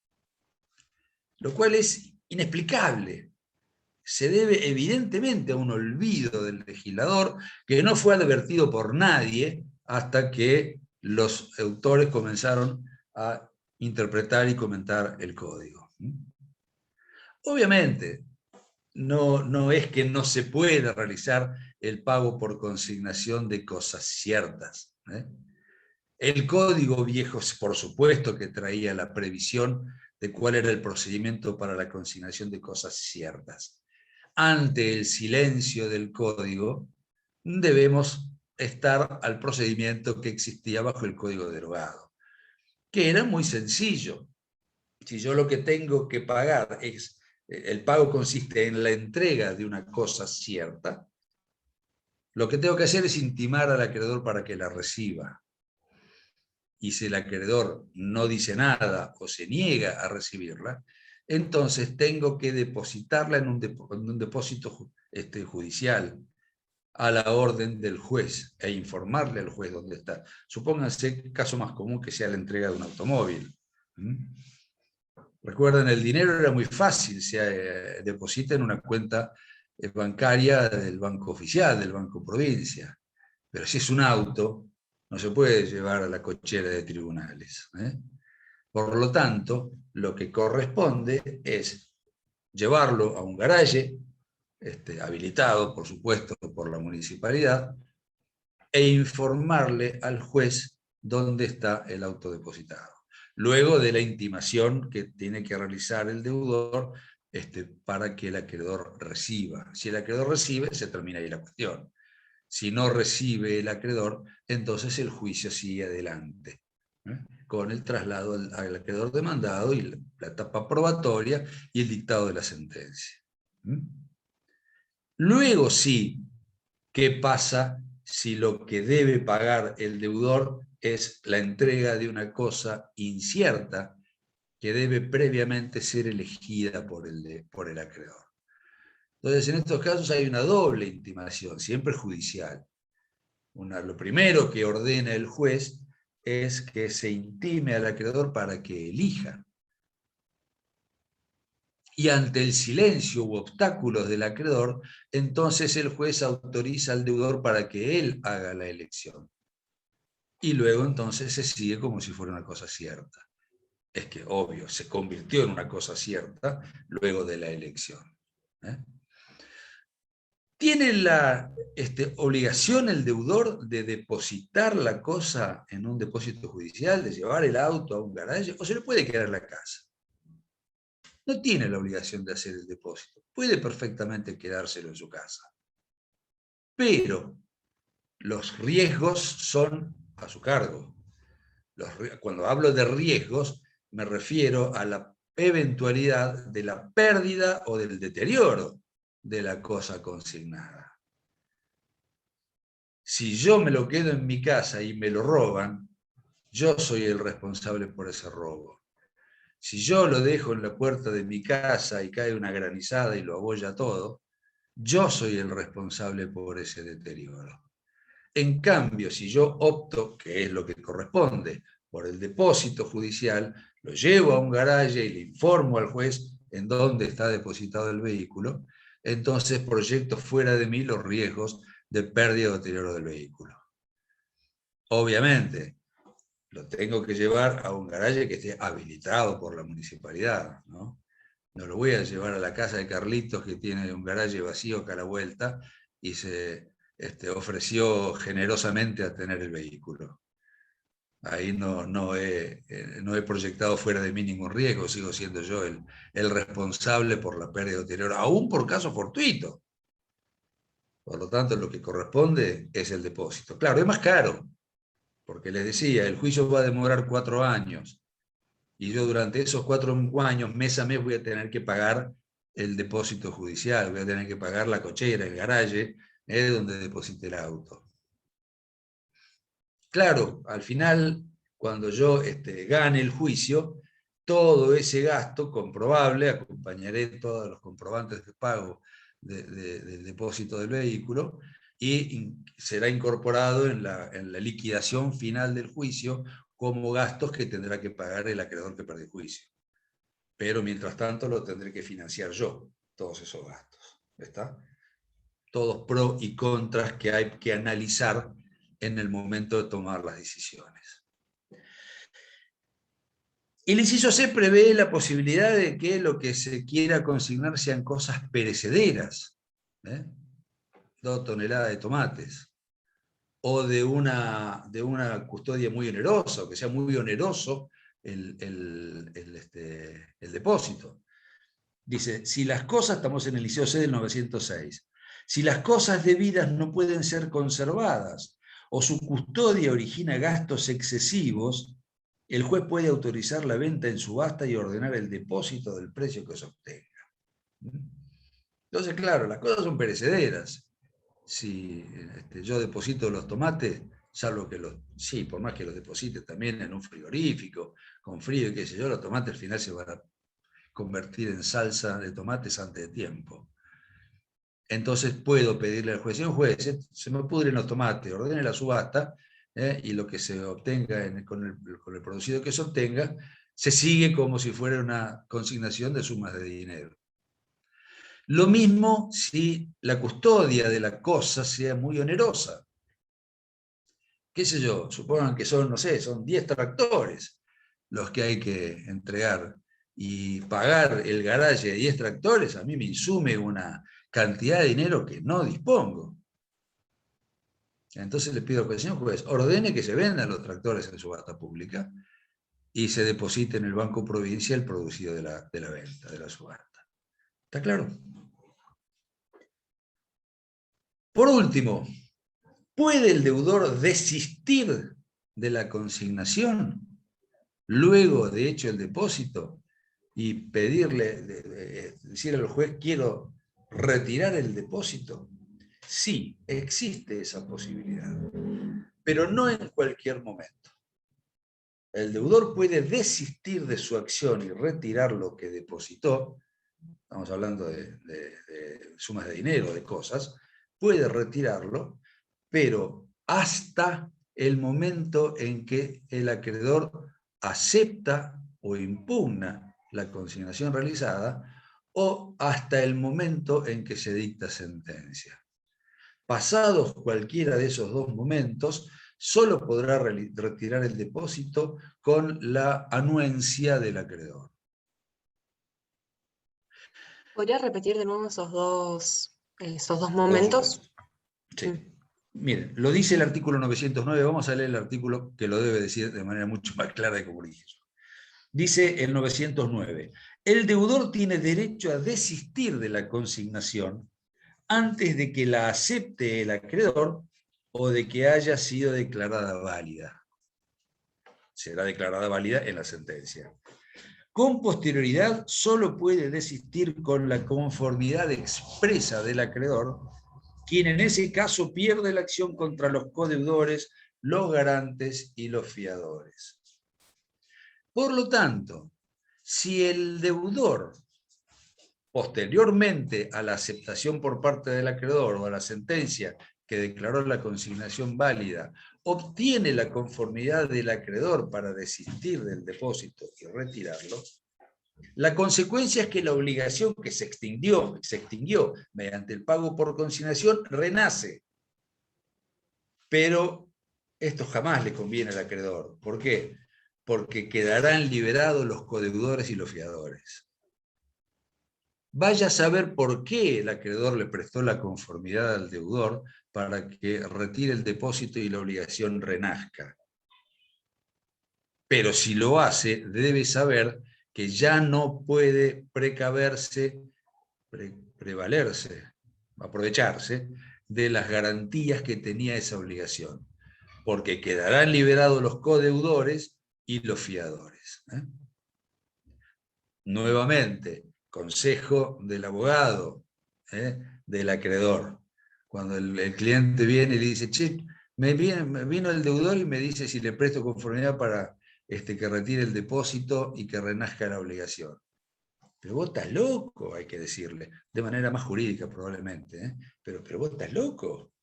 lo cual es inexplicable. Se debe evidentemente a un olvido del legislador que no fue advertido por nadie hasta que los autores comenzaron a interpretar y comentar el código. Obviamente, no es que no se pueda realizar el pago por consignación de cosas ciertas. El código viejo, por supuesto, que traía la previsión de cuál era el procedimiento para la consignación de cosas ciertas. Ante el silencio del código, debemos estar al procedimiento que existía bajo el código derogado. que era muy sencillo. Si yo lo que tengo que pagar es, el pago consiste en la entrega de una cosa cierta, lo que tengo que hacer es intimar al acreedor para que la reciba. Y si el acreedor no dice nada o se niega a recibirla, entonces tengo que depositarla en un depósito judicial a la orden del juez e informarle al juez dónde está. Supónganse el caso más común que sea la entrega de un automóvil. Recuerden, el dinero era muy fácil, se deposita en una cuenta bancaria del Banco Oficial, del Banco Provincia. Pero si es un auto, no se puede llevar a la cochera de tribunales. Por lo tanto, lo que corresponde es llevarlo a un garaje, habilitado, por supuesto, por la municipalidad, e informarle al juez dónde está el auto depositado. Luego de la intimación que tiene que realizar el deudor para que el acreedor reciba. Si el acreedor recibe, se termina ahí la cuestión. Si no recibe el acreedor, entonces el juicio sigue adelante, con el traslado al acreedor demandado y la etapa probatoria y el dictado de la sentencia. Luego sí, ¿qué pasa si lo que debe pagar el deudor es la entrega de una cosa incierta que debe previamente ser elegida por el acreedor? Entonces, en estos casos hay una doble intimación, siempre judicial. Lo primero que ordena el juez es que se intime al acreedor para que elija. Y ante el silencio u obstáculos del acreedor, entonces el juez autoriza al deudor para que él haga la elección. Y luego entonces se sigue como si fuera una cosa cierta. Es que, obvio, se convirtió en una cosa cierta luego de la elección. ¿Tiene la obligación el deudor de depositar la cosa en un depósito judicial, de llevar el auto a un garaje, o se le puede quedar en la casa? No tiene la obligación de hacer el depósito. Puede perfectamente quedárselo en su casa. Pero los riesgos son a su cargo. Cuando hablo de riesgos, me refiero a la eventualidad de la pérdida o del deterioro de la cosa consignada. Si yo me lo quedo en mi casa y me lo roban, yo soy el responsable por ese robo. Si yo lo dejo en la puerta de mi casa y cae una granizada y lo abolla todo, yo soy el responsable por ese deterioro. En cambio, si yo opto, que es lo que corresponde, por el depósito judicial, lo llevo a un garaje y le informo al juez en dónde está depositado el vehículo, entonces proyecto fuera de mí los riesgos de pérdida o deterioro del vehículo. Obviamente, lo tengo que llevar a un garaje que esté habilitado por la municipalidad, ¿no? No lo voy a llevar a la casa de Carlitos, que tiene un garaje vacío acá a la vuelta, y se ofreció generosamente a tener el vehículo. Ahí no he proyectado fuera de mí ningún riesgo, sigo siendo yo el responsable por la pérdida o deterioro, aún por caso fortuito. Por lo tanto, lo que corresponde es el depósito. Claro, es más caro, porque les decía, el juicio va a demorar 4 años, y yo durante esos 4 años, mes a mes, voy a tener que pagar el depósito judicial, voy a tener que pagar la cochera, el garaje, donde deposite el auto. Claro, al final, cuando yo gane el juicio, todo ese gasto comprobable, acompañaré todos los comprobantes de pago del depósito del vehículo, y será incorporado en la liquidación final del juicio como gastos que tendrá que pagar el acreedor que perdió el juicio. Pero mientras tanto lo tendré que financiar yo, todos esos gastos. ¿Está? Todos pros y contras que hay que analizar en el momento de tomar las decisiones. El inciso C prevé la posibilidad de que lo que se quiera consignar sean cosas perecederas, 2 toneladas de tomates, o de una custodia muy onerosa, o que sea muy oneroso el depósito. Dice, si las cosas, estamos en el inciso C del 906, si las cosas debidas no pueden ser conservadas, o su custodia origina gastos excesivos, el juez puede autorizar la venta en subasta y ordenar el depósito del precio que se obtenga. Entonces, claro, las cosas son perecederas. Si yo deposito los tomates, salvo que sí, por más que los deposite también en un frigorífico, con frío y qué sé yo, los tomates al final se van a convertir en salsa de tomates antes de tiempo. Entonces puedo pedirle al juez, señor juez, se me pudren los tomates, ordene la subasta, y lo que se obtenga con el producido que se obtenga, se sigue como si fuera una consignación de sumas de dinero. Lo mismo si la custodia de la cosa sea muy onerosa. Qué sé yo, supongan que son, no sé, son 10 tractores los que hay que entregar, y pagar el garaje de 10 tractores a mí me insume una cantidad de dinero que no dispongo. Entonces le pido al señor juez, ordene que se vendan los tractores en subasta pública y se deposite en el Banco Provincia el producido de la venta, de la subasta. ¿Está claro? Por último, ¿puede el deudor desistir de la consignación luego de hecho el depósito y pedirle, decir al juez, quiero retirar el depósito? Sí, existe esa posibilidad, pero no en cualquier momento. El deudor puede desistir de su acción y retirar lo que depositó, estamos hablando de sumas de dinero, de cosas, puede retirarlo, pero hasta el momento en que el acreedor acepta o impugna la consignación realizada, o hasta el momento en que se dicta sentencia. Pasados cualquiera de esos dos momentos, solo podrá retirar el depósito con la anuencia del acreedor. ¿Podría repetir de nuevo esos dos momentos? Sí. Miren, lo dice el artículo 909, vamos a leer el artículo que lo debe decir de manera mucho más clara y como dije yo. Dice el 909, el deudor tiene derecho a desistir de la consignación antes de que la acepte el acreedor o de que haya sido declarada válida. Será declarada válida en la sentencia. Con posterioridad, solo puede desistir con la conformidad expresa del acreedor, quien en ese caso pierde la acción contra los codeudores, los garantes y los fiadores. Por lo tanto, si el deudor, posteriormente a la aceptación por parte del acreedor o a la sentencia que declaró la consignación válida, obtiene la conformidad del acreedor para desistir del depósito y retirarlo, la consecuencia es que la obligación que se extinguió mediante el pago por consignación renace. Pero esto jamás le conviene al acreedor. ¿Por qué? Porque quedarán liberados los codeudores y los fiadores. Vaya a saber por qué el acreedor le prestó la conformidad al deudor para que retire el depósito y la obligación renazca. Pero si lo hace, debe saber que ya no puede precaverse, prevalerse, aprovecharse de las garantías que tenía esa obligación, porque quedarán liberados los codeudores y los fiadores. Nuevamente, consejo del abogado, del acreedor. Cuando el cliente viene y le dice, che, me vino el deudor y me dice si le presto conformidad para que retire el depósito y que renazca la obligación. Pero vos estás loco, hay que decirle, de manera más jurídica probablemente, pero vos estás loco.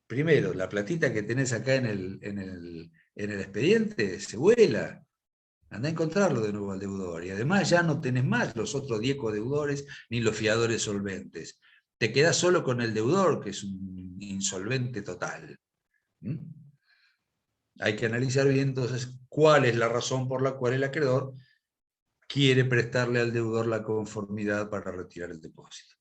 Primero, la platita que tenés acá en el expediente se vuela. Andá a encontrarlo de nuevo al deudor. Y además ya no tenés más los otros 10 codeudores ni los fiadores solventes. Te quedás solo con el deudor, que es un insolvente total. Hay que analizar bien entonces cuál es la razón por la cual el acreedor quiere prestarle al deudor la conformidad para retirar el depósito.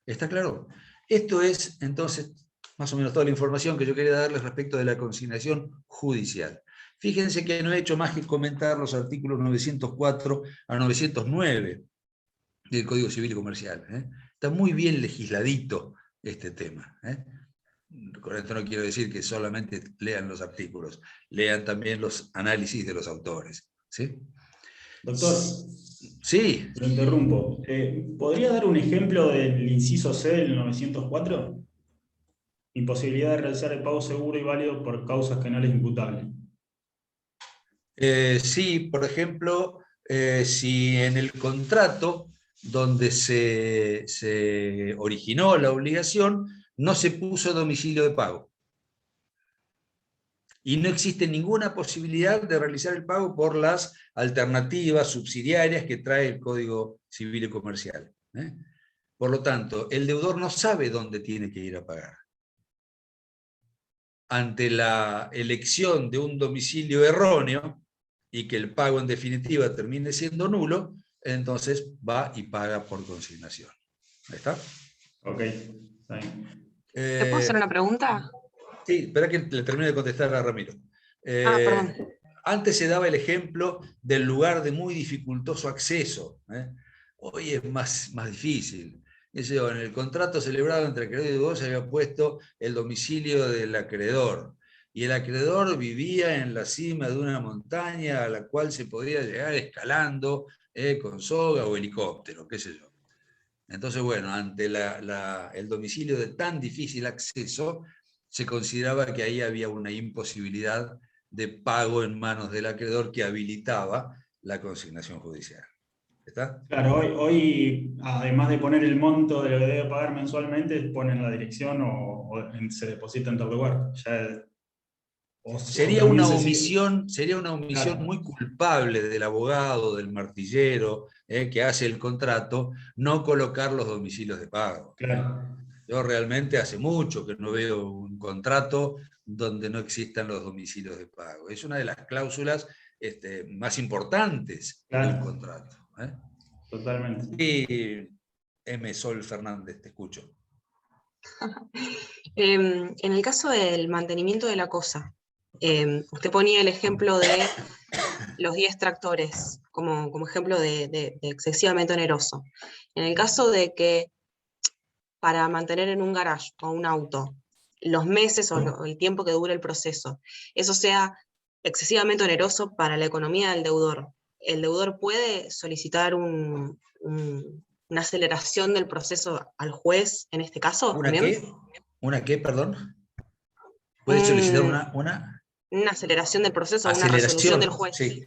¿Está claro? Esto es entonces más o menos toda la información que yo quería darles respecto de la consignación judicial. Fíjense que no he hecho más que comentar los artículos 904 a 909 del Código Civil y Comercial. Está muy bien legisladito este tema. Con esto no quiero decir que solamente lean los artículos, lean también los análisis de los autores. ¿Sí? Doctor, Sí. lo interrumpo. ¿Podría dar un ejemplo del inciso C del 904? Imposibilidad de realizar el pago seguro y válido por causas penales imputables. Sí, por ejemplo, si en el contrato donde se originó la obligación no se puso domicilio de pago y no existe ninguna posibilidad de realizar el pago por las alternativas subsidiarias que trae el Código Civil y Comercial. Por lo tanto, el deudor no sabe dónde tiene que ir a pagar. Ante la elección de un domicilio erróneo y que el pago en definitiva termine siendo nulo, entonces va y paga por consignación. ¿Ahí está? Ok, está bien. ¿Te puedo hacer una pregunta? Sí, espera que le termine de contestar a Ramiro. Perdón. Antes se daba el ejemplo del lugar de muy dificultoso acceso. Hoy es más difícil. En el contrato celebrado entre acreedor y deudor se había puesto el domicilio del acreedor. Y el acreedor vivía en la cima de una montaña a la cual se podía llegar escalando con soga o helicóptero, qué sé yo. Entonces, bueno, ante el domicilio de tan difícil acceso, se consideraba que ahí había una imposibilidad de pago en manos del acreedor que habilitaba la consignación judicial. ¿Está? Claro, hoy, además de poner el monto de lo que debe pagar mensualmente, ponen la dirección o se deposita en tal lugar. Sería También una se sigue. omisión Claro, muy culpable del abogado, del martillero, que hace el contrato, no colocar los domicilios de pago. claro. Yo realmente hace mucho que no veo un contrato donde no existan los domicilios de pago. Es una de las cláusulas más importantes del Claro, contrato. totalmente. Y M. Sol Fernández, te escucho. En el caso del mantenimiento de la cosa, usted ponía el ejemplo de los 10 tractores como ejemplo de excesivamente oneroso. En el caso de que para mantener en un garage o un auto los meses o el tiempo que dure el proceso, eso sea excesivamente oneroso para la economía del deudor, ¿el deudor puede solicitar una aceleración del proceso al juez en este caso ¿Una también? qué? ¿Una qué, perdón? ¿Puede solicitar Un- una una aceleración del proceso o una resolución del aceleración? juez. Sí.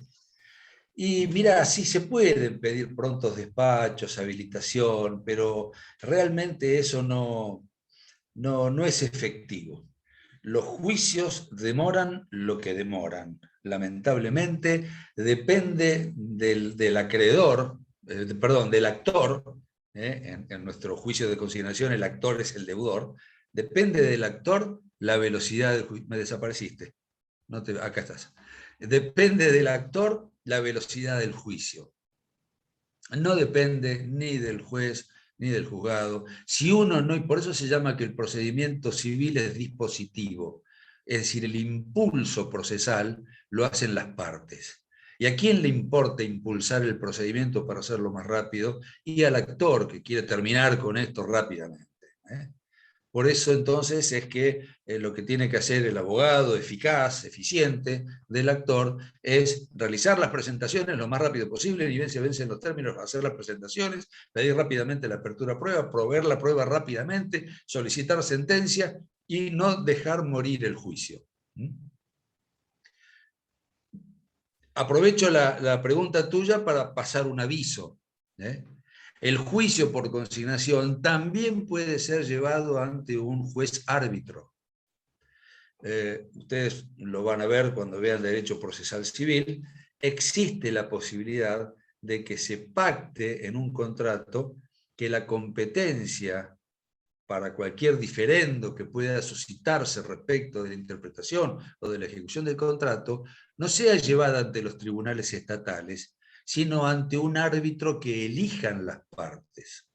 Y mira, sí se pueden pedir prontos despachos, habilitación, pero realmente eso no es efectivo. Los juicios demoran lo que demoran. Lamentablemente, depende del acreedor, del actor. En nuestro juicio de consignación, el actor es el deudor. Depende del actor la velocidad del juicio. Me desapareciste. Acá estás. Depende del actor la velocidad del juicio. No depende ni del juez ni del juzgado. Si uno no, y por eso se llama que el procedimiento civil es dispositivo, es decir, el impulso procesal lo hacen las partes. ¿Y a quién le importa impulsar el procedimiento para hacerlo más rápido? Y al actor que quiere terminar con esto rápidamente. Por eso entonces es que lo que tiene que hacer el abogado eficaz, eficiente del actor es realizar las presentaciones lo más rápido posible, ni bien se vencen los términos, hacer las presentaciones, pedir rápidamente la apertura a prueba, proveer la prueba rápidamente, solicitar sentencia y no dejar morir el juicio. Aprovecho la pregunta tuya para pasar un aviso. El juicio por consignación también puede ser llevado ante un juez árbitro. Ustedes lo van a ver cuando vean derecho procesal civil. Existe la posibilidad de que se pacte en un contrato que la competencia para cualquier diferendo que pueda suscitarse respecto de la interpretación o de la ejecución del contrato no sea llevada ante los tribunales estatales, sino ante un árbitro que elijan las partes.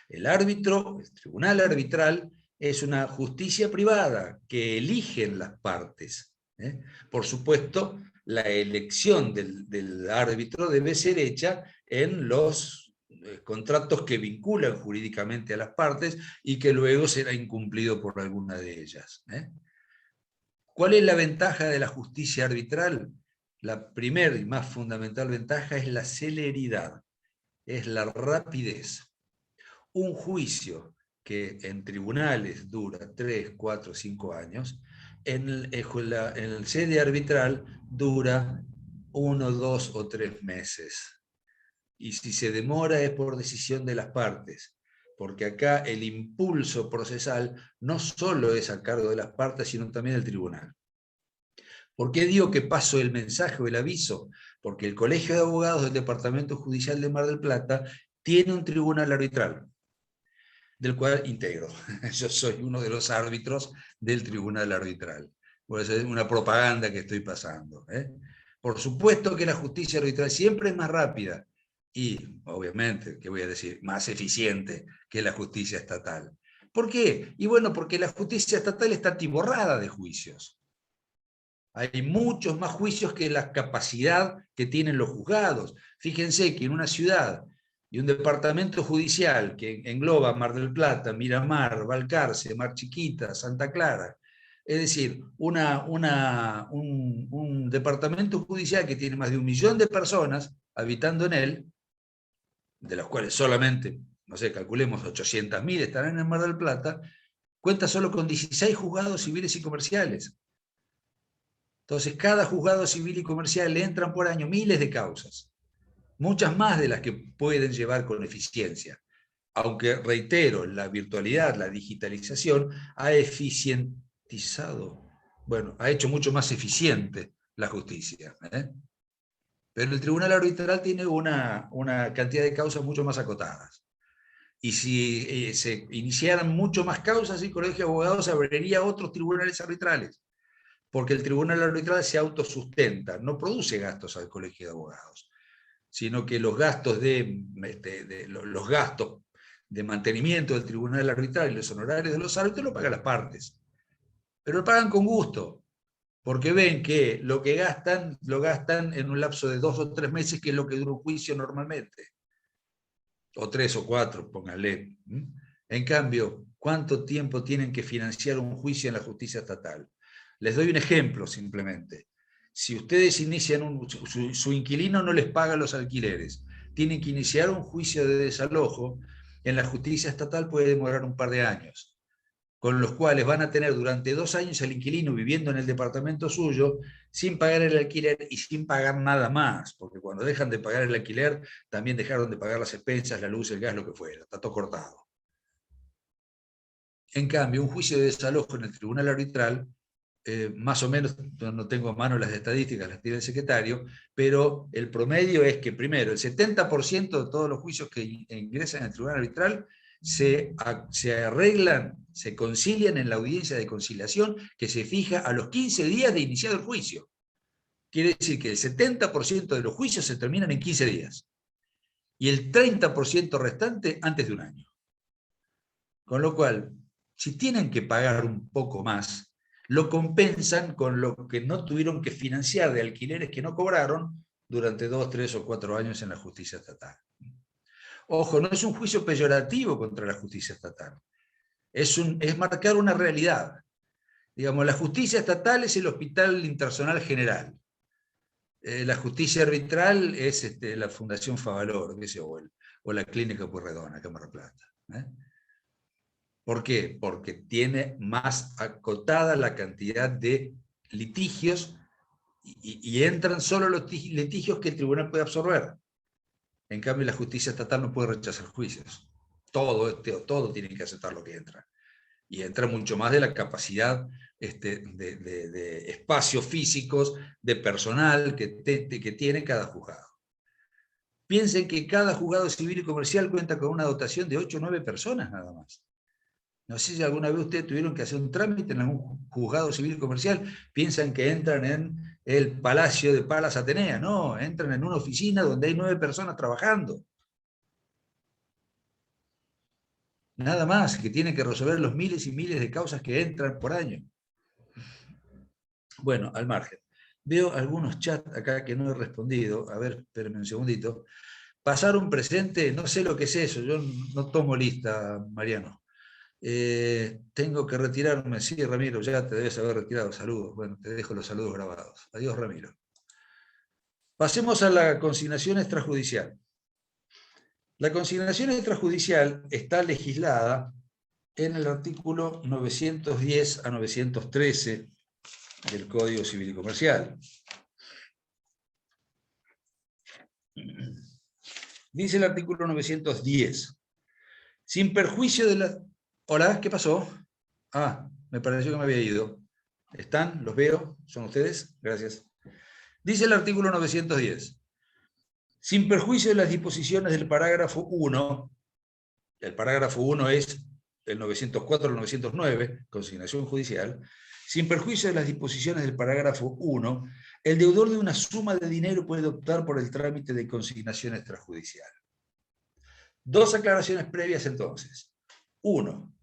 El árbitro, el tribunal arbitral, es una justicia privada que eligen las partes. Por supuesto, la elección del árbitro debe ser hecha en los contratos que vinculan jurídicamente a las partes y que luego será incumplido por alguna de ellas. ¿Cuál es la ventaja de la justicia arbitral? La primera y más fundamental ventaja es la celeridad, es la rapidez. Un juicio que en tribunales dura 3, 4, 5 años, en el sede arbitral dura 1, 2 o 3 meses. Y si se demora es por decisión de las partes, porque acá el impulso procesal no solo es a cargo de las partes, sino también del tribunal. ¿Por qué digo que paso el mensaje o el aviso? Porque el Colegio de Abogados del Departamento Judicial de Mar del Plata tiene un tribunal arbitral, del cual integro. Yo soy uno de los árbitros del tribunal arbitral. Por eso es una propaganda que estoy pasando. Por supuesto que la justicia arbitral siempre es más rápida y, obviamente, ¿qué voy a decir? Más eficiente que la justicia estatal. ¿Por qué? Y bueno, porque la justicia estatal está atiborrada de juicios. Hay muchos más juicios que la capacidad que tienen los juzgados. Fíjense que en una ciudad y un departamento judicial que engloba Mar del Plata, Miramar, Balcarce, Mar Chiquita, Santa Clara, es decir, un departamento judicial que tiene más de 1 millón de personas habitando en él, de los cuales solamente, no sé, calculemos 800.000 estarán en Mar del Plata, cuenta solo con 16 juzgados civiles y comerciales. Entonces, cada juzgado civil y comercial le entran por año miles de causas, muchas más de las que pueden llevar con eficiencia. Aunque, reitero, la virtualidad, la digitalización ha eficientizado, bueno, ha hecho mucho más eficiente la justicia. Pero el tribunal arbitral tiene una cantidad de causas mucho más acotadas. Y si se iniciaran mucho más causas, el Colegio de Abogados abriría otros tribunales arbitrales, porque el tribunal arbitral se autosustenta, no produce gastos al Colegio de Abogados, sino que los gastos los gastos de mantenimiento del tribunal arbitral y los honorarios de los árbitros lo pagan las partes. Pero lo pagan con gusto, porque ven que lo que gastan, lo gastan en un lapso de 2 o 3 meses, que es lo que dura un juicio normalmente. O 3 o 4, pónganle. En cambio, ¿cuánto tiempo tienen que financiar un juicio en la justicia estatal? Les doy un ejemplo simplemente. Si ustedes inician su inquilino no les paga los alquileres, tienen que iniciar un juicio de desalojo, en la justicia estatal puede demorar un par de años, con los cuales van a tener durante 2 años al inquilino viviendo en el departamento suyo sin pagar el alquiler y sin pagar nada más, porque cuando dejan de pagar el alquiler también dejaron de pagar las expensas, la luz, el gas, lo que fuera, está todo cortado. En cambio, un juicio de desalojo en el tribunal arbitral, más o menos, no tengo a mano las estadísticas, las tiene el secretario, pero el promedio es que primero, el 70% de todos los juicios que ingresan al tribunal arbitral se arreglan, se concilian en la audiencia de conciliación que se fija a los 15 días de iniciado el juicio. Quiere decir que el 70% de los juicios se terminan en 15 días y el 30% restante antes de un año. Con lo cual, si tienen que pagar un poco más, lo compensan con lo que no tuvieron que financiar de alquileres que no cobraron durante 2, 3 o 4 años en la justicia estatal. Ojo, no es un juicio peyorativo contra la justicia estatal, es marcar una realidad. Digamos, la justicia estatal es el Hospital Internacional General, la justicia arbitral es la Fundación Favaloro, o la Clínica Pueyrredón, acá en Mar del Plata. ¿Por qué? Porque tiene más acotada la cantidad de litigios y entran solo los litigios que el tribunal puede absorber. En cambio, la justicia estatal no puede rechazar juicios. Todo tiene que aceptar lo que entra. Y entra mucho más de la capacidad de espacios físicos, de personal que tiene cada juzgado. Piensen que cada juzgado civil y comercial cuenta con una dotación de 8 o 9 personas nada más. No sé si alguna vez ustedes tuvieron que hacer un trámite en algún juzgado civil y comercial, piensan que entran en el Palacio de Palas Atenea. No, entran en una oficina donde hay 9 personas trabajando. Nada más, que tienen que resolver los miles y miles de causas que entran por año. Bueno, al margen. Veo algunos chats acá que no he respondido. A ver, espérenme un segundito. pasar un presente, no sé lo que es eso, yo no tomo lista, Mariano. Tengo que retirarme, sí, Ramiro, ya te debes haber retirado, saludos. Bueno, te dejo los saludos grabados. Adiós, Ramiro. Pasemos a la consignación extrajudicial. La consignación extrajudicial está legislada en el artículo 910 a 913 del Código Civil y Comercial. Dice el artículo 910, sin perjuicio de la... Hola, ¿qué pasó? Ah, me pareció que me había ido. ¿Están? ¿Los veo? ¿Son ustedes? Gracias. Dice el artículo 910, sin perjuicio de las disposiciones del parágrafo 1, el parágrafo 1 es el 904 al 909, consignación judicial, sin perjuicio de las disposiciones del parágrafo 1, el deudor de una suma de dinero puede optar por el trámite de consignación extrajudicial. Dos aclaraciones previas entonces. 1.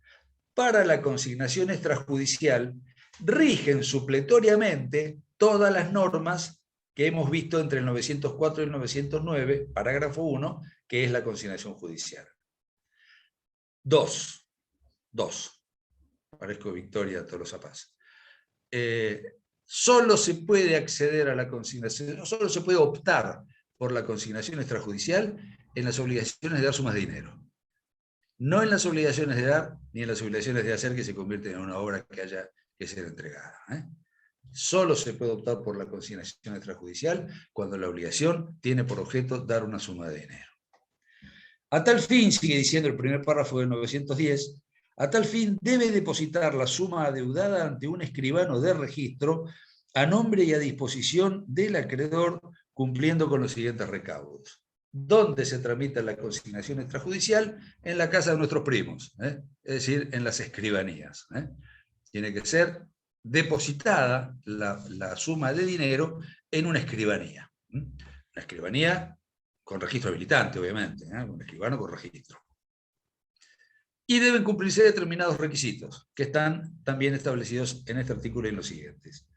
Para la consignación extrajudicial rigen supletoriamente todas las normas que hemos visto entre el 904 y el 909, parágrafo 1, que es la consignación judicial. 2. Parezco Victoria Tolosa Paz. Solo se puede acceder a la consignación, solo se puede optar por la consignación extrajudicial en las obligaciones de dar sumas de dinero. No en las obligaciones de dar, ni en las obligaciones de hacer que se convierten en una obra que haya que ser entregada. Solo se puede optar por la consignación extrajudicial cuando la obligación tiene por objeto dar una suma de dinero. A tal fin, sigue diciendo el primer párrafo del 910, a tal fin debe depositar la suma adeudada ante un escribano de registro a nombre y a disposición del acreedor, cumpliendo con los siguientes recaudos. ¿Dónde se tramita la consignación extrajudicial? En la casa de nuestros primos, es decir, en las escribanías. Tiene que ser depositada la suma de dinero en una escribanía. Una escribanía con registro habilitante, obviamente, un escribano con registro. Y deben cumplirse determinados requisitos, que están también establecidos en este artículo y en los siguientes.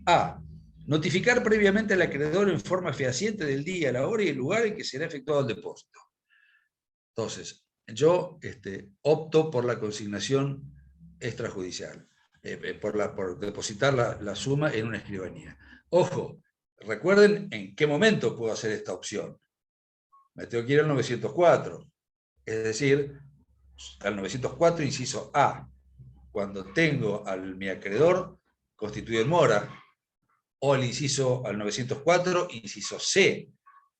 A. Notificar previamente al acreedor en forma fehaciente del día, la hora y el lugar en que será efectuado el depósito. Entonces, yo opto por la consignación extrajudicial, por depositar la suma en una escribanía. Ojo, recuerden en qué momento puedo hacer esta opción. Me tengo que ir al 904, es decir, al 904, inciso A, cuando tengo a mi acreedor constituido en mora, o al 904, inciso C,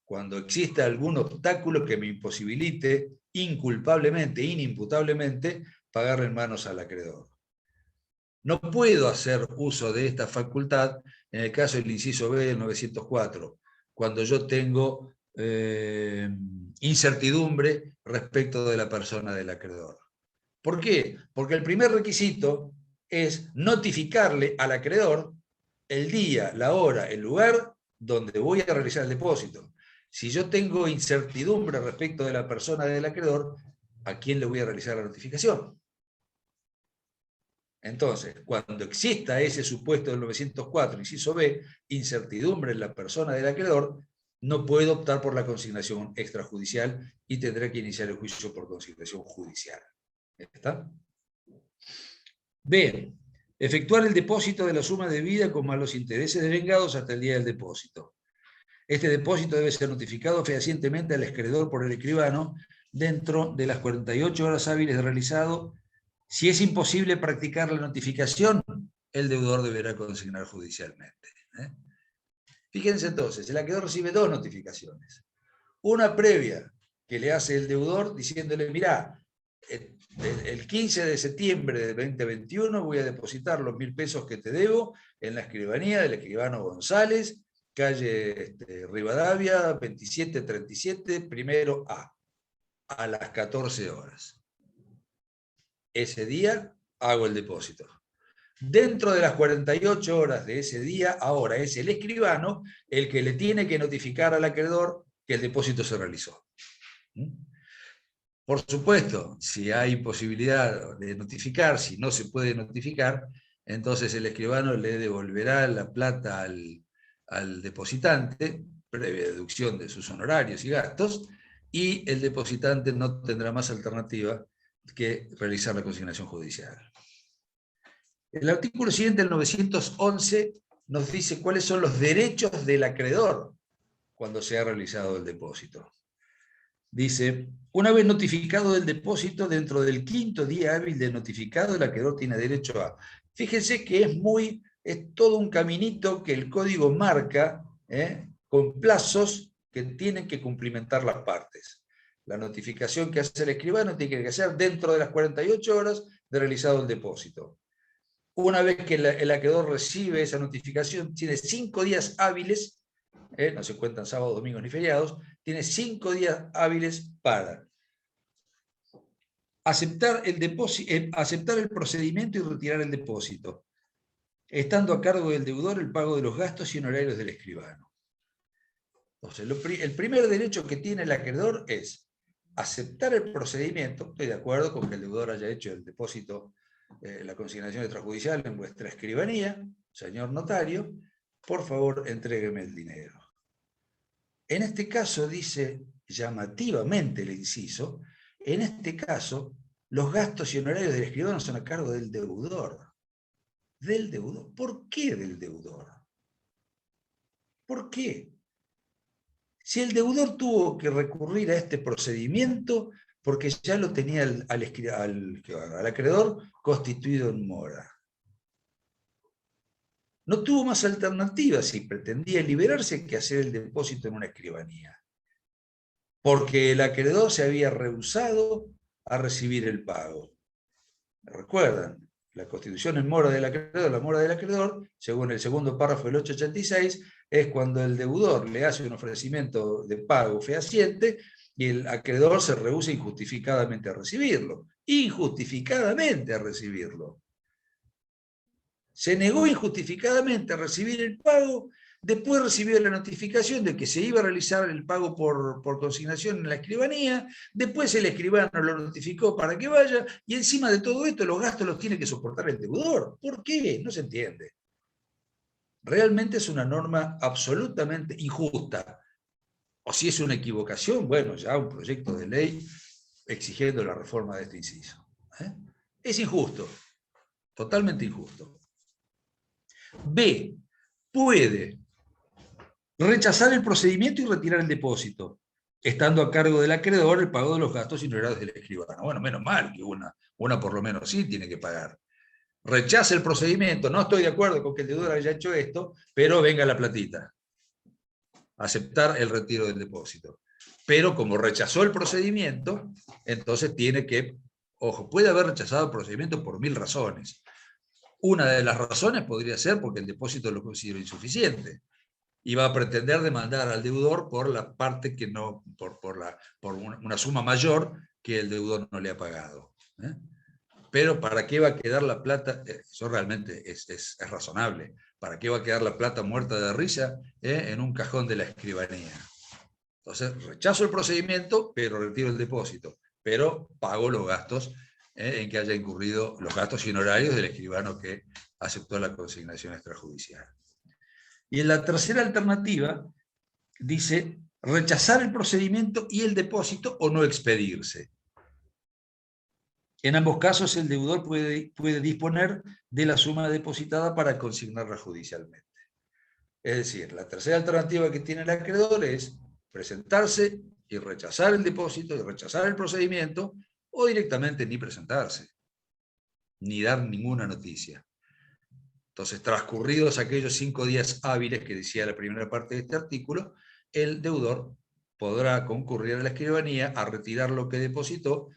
cuando exista algún obstáculo que me imposibilite inculpablemente, inimputablemente, pagarle en manos al acreedor. No puedo hacer uso de esta facultad en el caso del inciso B del 904, cuando yo tengo incertidumbre respecto de la persona del acreedor. ¿Por qué? Porque el primer requisito es notificarle al acreedor el día, la hora, el lugar donde voy a realizar el depósito. Si yo tengo incertidumbre respecto de la persona del acreedor, ¿a quién le voy a realizar la notificación? Entonces, cuando exista ese supuesto del 904, inciso B, incertidumbre en la persona del acreedor, no puedo optar por la consignación extrajudicial y tendré que iniciar el juicio por consignación judicial. ¿Está? B. Efectuar el depósito de la suma debida con más los intereses devengados hasta el día del depósito. Este depósito debe ser notificado fehacientemente al acreedor por el escribano dentro de las 48 horas hábiles de realizado. Si es imposible practicar la notificación, el deudor deberá consignar judicialmente. Fíjense entonces, el acreedor recibe dos notificaciones. Una previa que le hace el deudor diciéndole, mirá, el 15 de septiembre de 2021 voy a depositar los 1.000 pesos que te debo en la escribanía del escribano González, calle Rivadavia, 2737, primero a las 14 horas. Ese día hago el depósito. Dentro de las 48 horas de ese día, ahora es el escribano el que le tiene que notificar al acreedor que el depósito se realizó. Por supuesto, si hay posibilidad de notificar, si no se puede notificar, entonces el escribano le devolverá la plata al depositante, previa deducción de sus honorarios y gastos, y el depositante no tendrá más alternativa que realizar la consignación judicial. El artículo siguiente, el 911, nos dice cuáles son los derechos del acreedor cuando se ha realizado el depósito. Dice, una vez notificado del depósito, dentro del 5º día hábil de notificado, el acreedor tiene derecho a... Fíjense que es todo un caminito que el código marca, con plazos que tienen que cumplimentar las partes. La notificación que hace el escribano tiene que ser dentro de las 48 horas de realizado el depósito. Una vez que el acreedor recibe esa notificación, tiene 5 días hábiles, no se cuentan sábados, domingos ni feriados, tiene 5 días hábiles para aceptar el procedimiento y retirar el depósito, estando a cargo del deudor el pago de los gastos y honorarios del escribano. Entonces, el primer derecho que tiene el acreedor es aceptar el procedimiento. Estoy de acuerdo con que el deudor haya hecho el depósito, la consignación extrajudicial en vuestra escribanía, señor notario, por favor, entrégueme el dinero. En este caso, dice llamativamente el inciso, en este caso, los gastos y honorarios del escribano son a cargo del deudor. ¿Del deudor? ¿Por qué del deudor? ¿Por qué? Si el deudor tuvo que recurrir a este procedimiento porque ya lo tenía al acreedor constituido en mora. No tuvo más alternativas si pretendía liberarse que hacer el depósito en una escribanía, porque el acreedor se había rehusado a recibir el pago. ¿Recuerdan? La constitución en mora del acreedor, la mora del acreedor, según el segundo párrafo del 886, es cuando el deudor le hace un ofrecimiento de pago fehaciente y el acreedor se rehúsa injustificadamente a recibirlo. Injustificadamente a recibirlo. Se negó injustificadamente a recibir el pago, después recibió la notificación de que se iba a realizar el pago por consignación en la escribanía, después el escribano lo notificó para que vaya, y encima de todo esto los gastos los tiene que soportar el deudor. ¿Por qué? No se entiende. Realmente es una norma absolutamente injusta. O si es una equivocación, bueno, ya un proyecto de ley exigiendo la reforma de este inciso. Es injusto, totalmente injusto. B, puede rechazar el procedimiento y retirar el depósito, estando a cargo del acreedor el pago de los gastos y honorarios del escribano. Bueno, menos mal que una por lo menos sí tiene que pagar. Rechaza el procedimiento, no estoy de acuerdo con que el deudor haya hecho esto, pero venga la platita. Aceptar el retiro del depósito. Pero como rechazó el procedimiento, entonces tiene que, ojo, puede haber rechazado el procedimiento por 1000 razones. Una de las razones podría ser porque el depósito lo considera insuficiente y va a pretender demandar al deudor por la parte que no, por una suma mayor que el deudor no le ha pagado. Pero ¿para qué va a quedar la plata? Eso realmente es razonable. ¿Para qué va a quedar la plata muerta de risa en un cajón de la escribanía? Entonces, rechazo el procedimiento, pero retiro el depósito. Pero pago los gastos en que haya incurrido los gastos y honorarios del escribano que aceptó la consignación extrajudicial. Y en la tercera alternativa dice rechazar el procedimiento y el depósito o no expedirse. En ambos casos el deudor puede disponer de la suma depositada para consignarla judicialmente. Es decir, la tercera alternativa que tiene el acreedor es presentarse y rechazar el depósito y rechazar el procedimiento, o directamente ni presentarse, ni dar ninguna noticia. Entonces, transcurridos aquellos 5 días hábiles que decía la primera parte de este artículo, el deudor podrá concurrir a la escribanía a retirar lo que depositó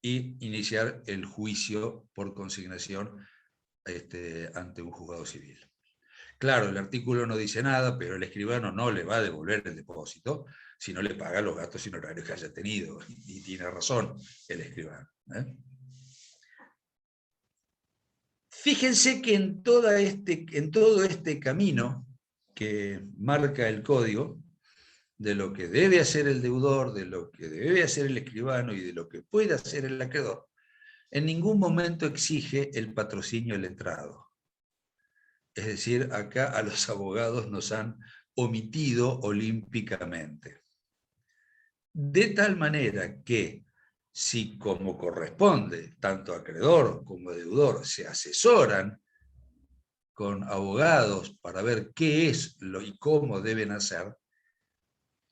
y iniciar el juicio por consignación ante un juzgado civil. Claro, el artículo no dice nada, pero el escribano no le va a devolver el depósito si no le paga los gastos y honorarios que haya tenido, y tiene razón el escribano. Fíjense que en todo este camino que marca el código, de lo que debe hacer el deudor, de lo que debe hacer el escribano y de lo que puede hacer el acreedor, en ningún momento exige el patrocinio letrado. Es decir, acá a los abogados nos han omitido olímpicamente. de tal manera que si, como corresponde, tanto acreedor como deudor se asesoran con abogados para ver qué es lo y cómo deben hacer,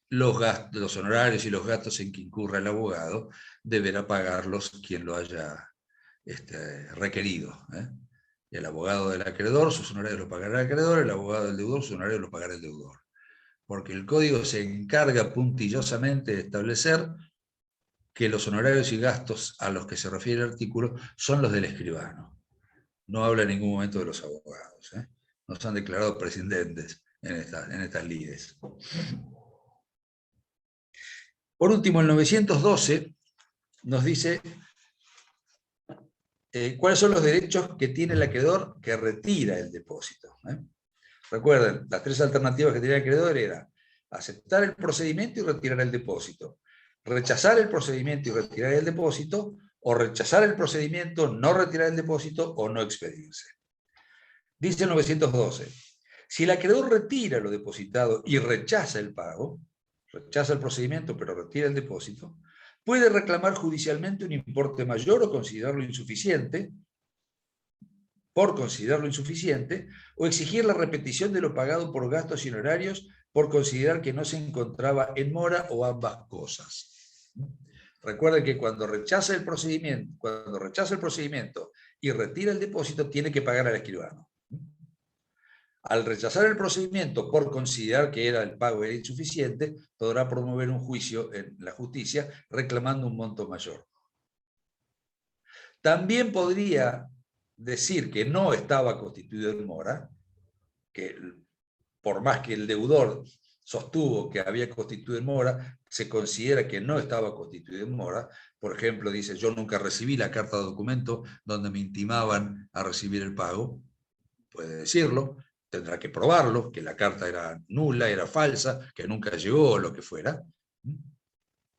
los gastos, los honorarios y los gastos en que incurra el abogado deberá pagarlos quien lo haya requerido. El abogado del acreedor, sus honorarios los pagará el acreedor, el abogado del deudor, sus honorarios los pagará el deudor. Porque el código se encarga puntillosamente de establecer que los honorarios y gastos a los que se refiere el artículo son los del escribano. No habla en ningún momento de los abogados. No se han declarado prescindentes en estas lides. Por último, el 912 nos dice cuáles son los derechos que tiene el acreedor que retira el depósito. Recuerden, las tres alternativas que tenía el acreedor eran aceptar el procedimiento y retirar el depósito, rechazar el procedimiento y retirar el depósito, o rechazar el procedimiento, no retirar el depósito o no expedirse. Dice el 912, si el acreedor retira lo depositado y rechaza el pago, rechaza el procedimiento pero retira el depósito, puede reclamar judicialmente un importe mayor o considerarlo insuficiente, o exigir la repetición de lo pagado por gastos y honorarios por considerar que no se encontraba en mora o ambas cosas. Recuerden que cuando rechaza el procedimiento y retira el depósito, tiene que pagar al escribano. Al rechazar el procedimiento por considerar que el pago era insuficiente, podrá promover un juicio en la justicia reclamando un monto mayor. También podría decir que no estaba constituido en mora, que por más que el deudor sostuvo que había constituido en mora, se considera que no estaba constituido en mora. Por ejemplo, dice, yo nunca recibí la carta de documento donde me intimaban a recibir el pago. Puede decirlo, tendrá que probarlo, que la carta era nula, era falsa, que nunca llegó o lo que fuera.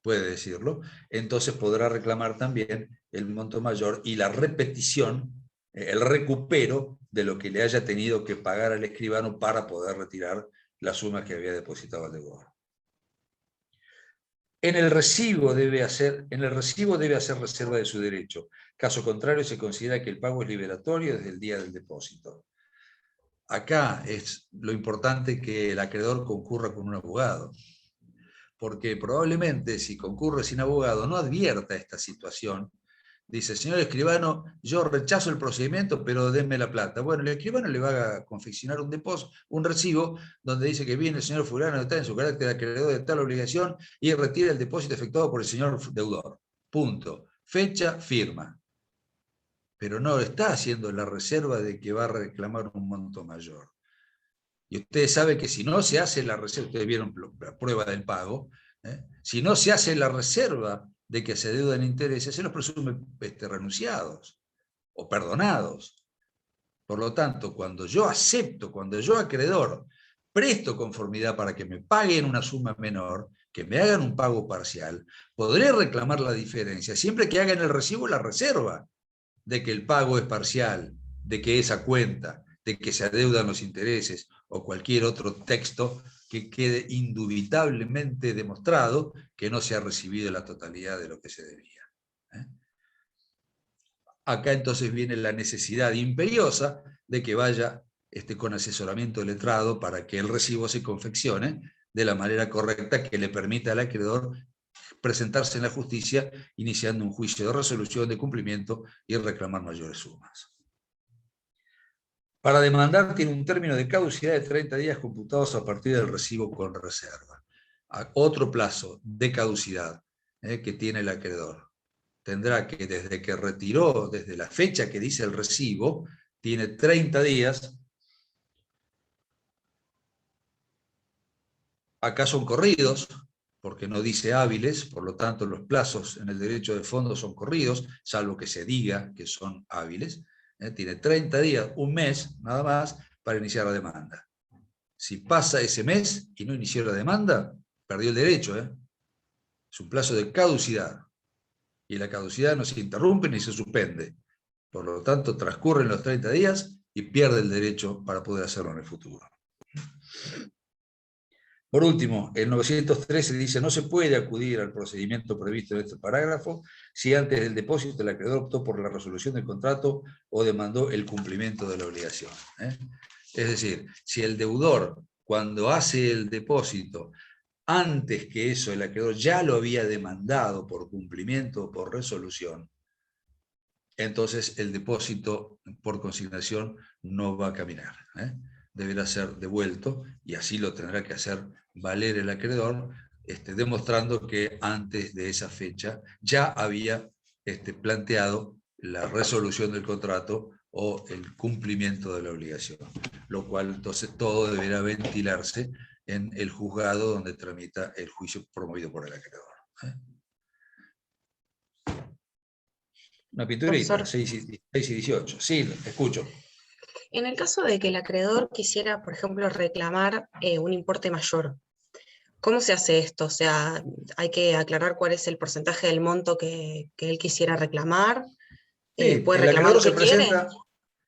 Puede decirlo. Entonces podrá reclamar también el monto mayor y la repetición, el recupero de lo que le haya tenido que pagar al escribano para poder retirar la suma que había depositado al deudor. En el recibo debe hacer reserva de su derecho. Caso contrario, se considera que el pago es liberatorio desde el día del depósito. Acá es lo importante que el acreedor concurra con un abogado, porque probablemente si concurre sin abogado no advierta esta situación. Dice, señor escribano, yo rechazo el procedimiento, pero denme la plata. Bueno, el escribano le va a confeccionar un recibo donde dice que viene el señor fulano está en su carácter de acreedor de tal obligación y retira el depósito efectuado por el señor deudor. Punto. Fecha, firma. Pero no está haciendo la reserva de que va a reclamar un monto mayor. Y ustedes saben que si no se hace la reserva, ustedes vieron la prueba del pago, si no se hace la reserva de que se deudan intereses, se los presume renunciados o perdonados. Por lo tanto, cuando yo acreedor, presto conformidad para que me paguen una suma menor, que me hagan un pago parcial, podré reclamar la diferencia, siempre que hagan el recibo la reserva de que el pago es parcial, de que es a cuenta, de que se adeudan los intereses o cualquier otro texto que quede indubitablemente demostrado que no se ha recibido la totalidad de lo que se debía. Acá entonces viene la necesidad imperiosa de que vaya con asesoramiento letrado para que el recibo se confeccione de la manera correcta que le permita al acreedor presentarse en la justicia iniciando un juicio de resolución de cumplimiento y reclamar mayores sumas. Para demandar tiene un término de caducidad de 30 días computados a partir del recibo con reserva. Otro plazo de caducidad que tiene el acreedor. Tendrá que desde que retiró, desde la fecha que dice el recibo, tiene 30 días. Acá son corridos, porque no dice hábiles, por lo tanto los plazos en el derecho de fondo son corridos, salvo que se diga que son hábiles. Tiene 30 días, un mes, nada más, para iniciar la demanda. Si pasa ese mes y no inició la demanda, perdió el derecho. Es un plazo de caducidad. Y la caducidad no se interrumpe ni se suspende. Por lo tanto, transcurren los 30 días y pierde el derecho para poder hacerlo en el futuro. Por último, el 913 dice, no se puede acudir al procedimiento previsto en este parágrafo si antes del depósito el acreedor optó por la resolución del contrato o demandó el cumplimiento de la obligación. Es decir, si el deudor, cuando hace el depósito, antes que eso el acreedor ya lo había demandado por cumplimiento o por resolución, entonces el depósito por consignación no va a caminar. Deberá ser devuelto y así lo tendrá que hacer valer el acreedor, demostrando que antes de esa fecha ya había planteado la resolución del contrato o el cumplimiento de la obligación, lo cual entonces todo deberá ventilarse en el juzgado donde tramita el juicio promovido por el acreedor. Una pinturita, Profesor, 6 y 18. Sí, escucho. en el caso de que el acreedor quisiera, por ejemplo, reclamar un importe mayor, ¿cómo se hace esto? O sea, hay que aclarar cuál es el porcentaje del monto que él quisiera reclamar. Sí, ¿Puede reclamar lo que quiere?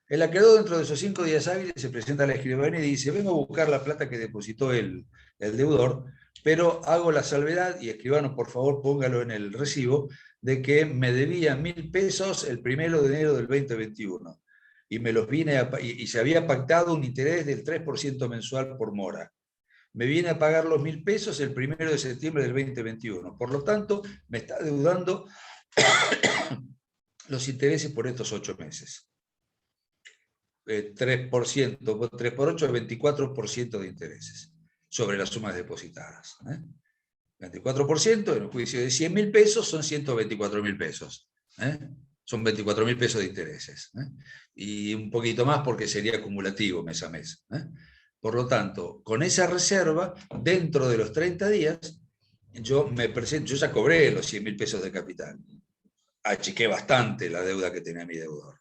el acreedor dentro de esos 5 días hábiles se presenta a la escribanía y dice, vengo a buscar la plata que depositó el deudor, pero hago la salvedad, y escribano, por favor, póngalo en el recibo, de que me debía 1.000 pesos el 1 de enero del 2021. Y me los y se había pactado un interés del 3% mensual por mora. Me viene a pagar los 1.000 pesos el 1 de septiembre del 2021. Por lo tanto, me está deudando los intereses por estos 8 meses. 3%, 3 por 8 es 24% de intereses sobre las sumas depositadas. 24% en un juicio de 100.000 pesos son 124.000 pesos. Son 24.000 pesos de intereses. Y un poquito más porque sería acumulativo mes a mes. Por lo tanto, con esa reserva, dentro de los 30 días, yo me presento, yo ya cobré los 100.000 pesos de capital. Achiqué bastante la deuda que tenía mi deudor.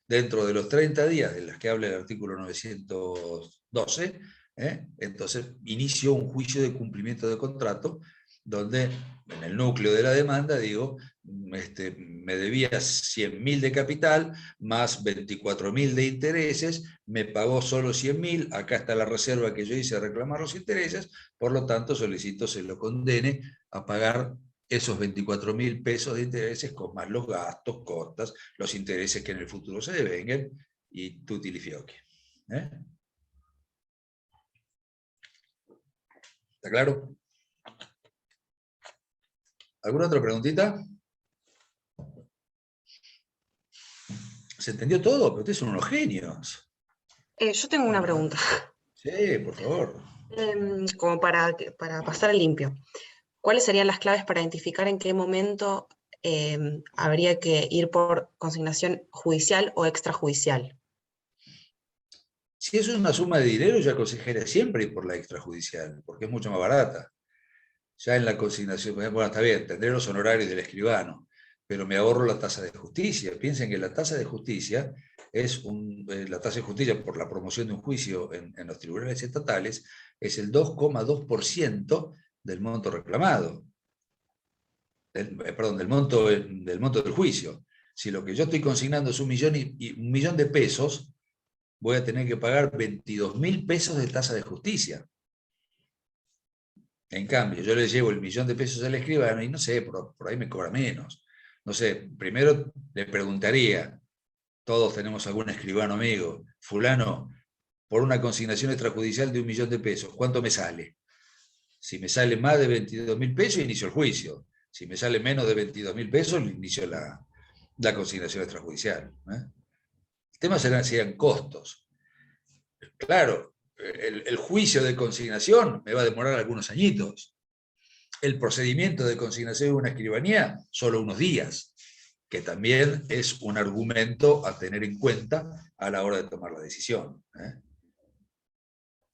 Dentro de los 30 días de las que habla el artículo 912, entonces inicio un juicio de cumplimiento de contrato, donde en el núcleo de la demanda digo, me debía 100.000 de capital, más 24.000 de intereses, me pagó solo 100.000, acá está la reserva que yo hice a reclamar los intereses, por lo tanto solicito se lo condene a pagar esos 24.000 pesos de intereses con más los gastos, costas, los intereses que en el futuro se devenguen y tutti li fiocchi. ¿Está claro? ¿Alguna otra preguntita? ¿Se entendió todo? Pero ustedes son unos genios. Yo tengo una pregunta, Sí, por favor. como para pasar al limpio. ¿Cuáles serían las claves para identificar en qué momento habría que ir por consignación judicial o extrajudicial? Si eso es una suma de dinero, yo aconsejaría siempre ir por la extrajudicial, porque es mucho más barata. Ya en la consignación, bueno, está bien, tendré los honorarios del escribano, pero me ahorro la tasa de justicia. Piensen que la tasa de justicia es la tasa de justicia por la promoción de un juicio en los tribunales estatales es el 2,2% del monto reclamado, perdón, del monto del juicio. Si lo que yo estoy consignando es 1.000.000 de pesos, voy a tener que pagar 22.000 pesos de tasa de justicia. En cambio, yo le llevo el 1.000.000 de pesos al escribano y no sé, por ahí me cobra menos. No sé, primero le preguntaría, todos tenemos algún escribano amigo, fulano, por una consignación extrajudicial de 1.000.000 de pesos, ¿cuánto me sale? Si me sale más de 22.000 pesos, inicio el juicio. Si me sale menos de 22.000 pesos, inicio la consignación extrajudicial. El tema serían costos. Claro, el juicio de consignación me va a demorar algunos añitos. El procedimiento de consignación de una escribanía, solo unos días, que también es un argumento a tener en cuenta a la hora de tomar la decisión.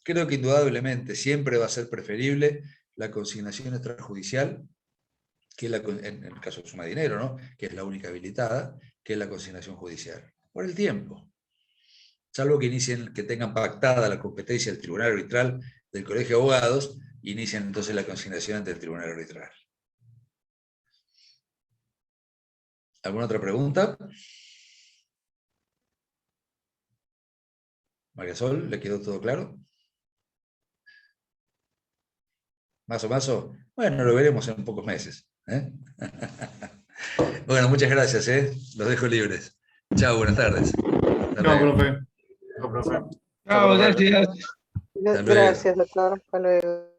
Creo que indudablemente siempre va a ser preferible la consignación extrajudicial, que en el caso de suma de dinero, ¿no? Que es la única habilitada, que es la consignación judicial, por el tiempo. Salvo que tengan pactada la competencia del tribunal arbitral del Colegio de Abogados, inician entonces la consignación ante el tribunal arbitral. ¿Alguna otra pregunta? María Sol, ¿le quedó todo claro? Más o menos. Bueno, lo veremos en pocos meses. Bueno, muchas gracias. Los dejo libres. Chao, buenas tardes. Hasta No, luego. profe. No, profe. Chao, gracias. Hasta luego. Gracias, doctor. Hasta luego.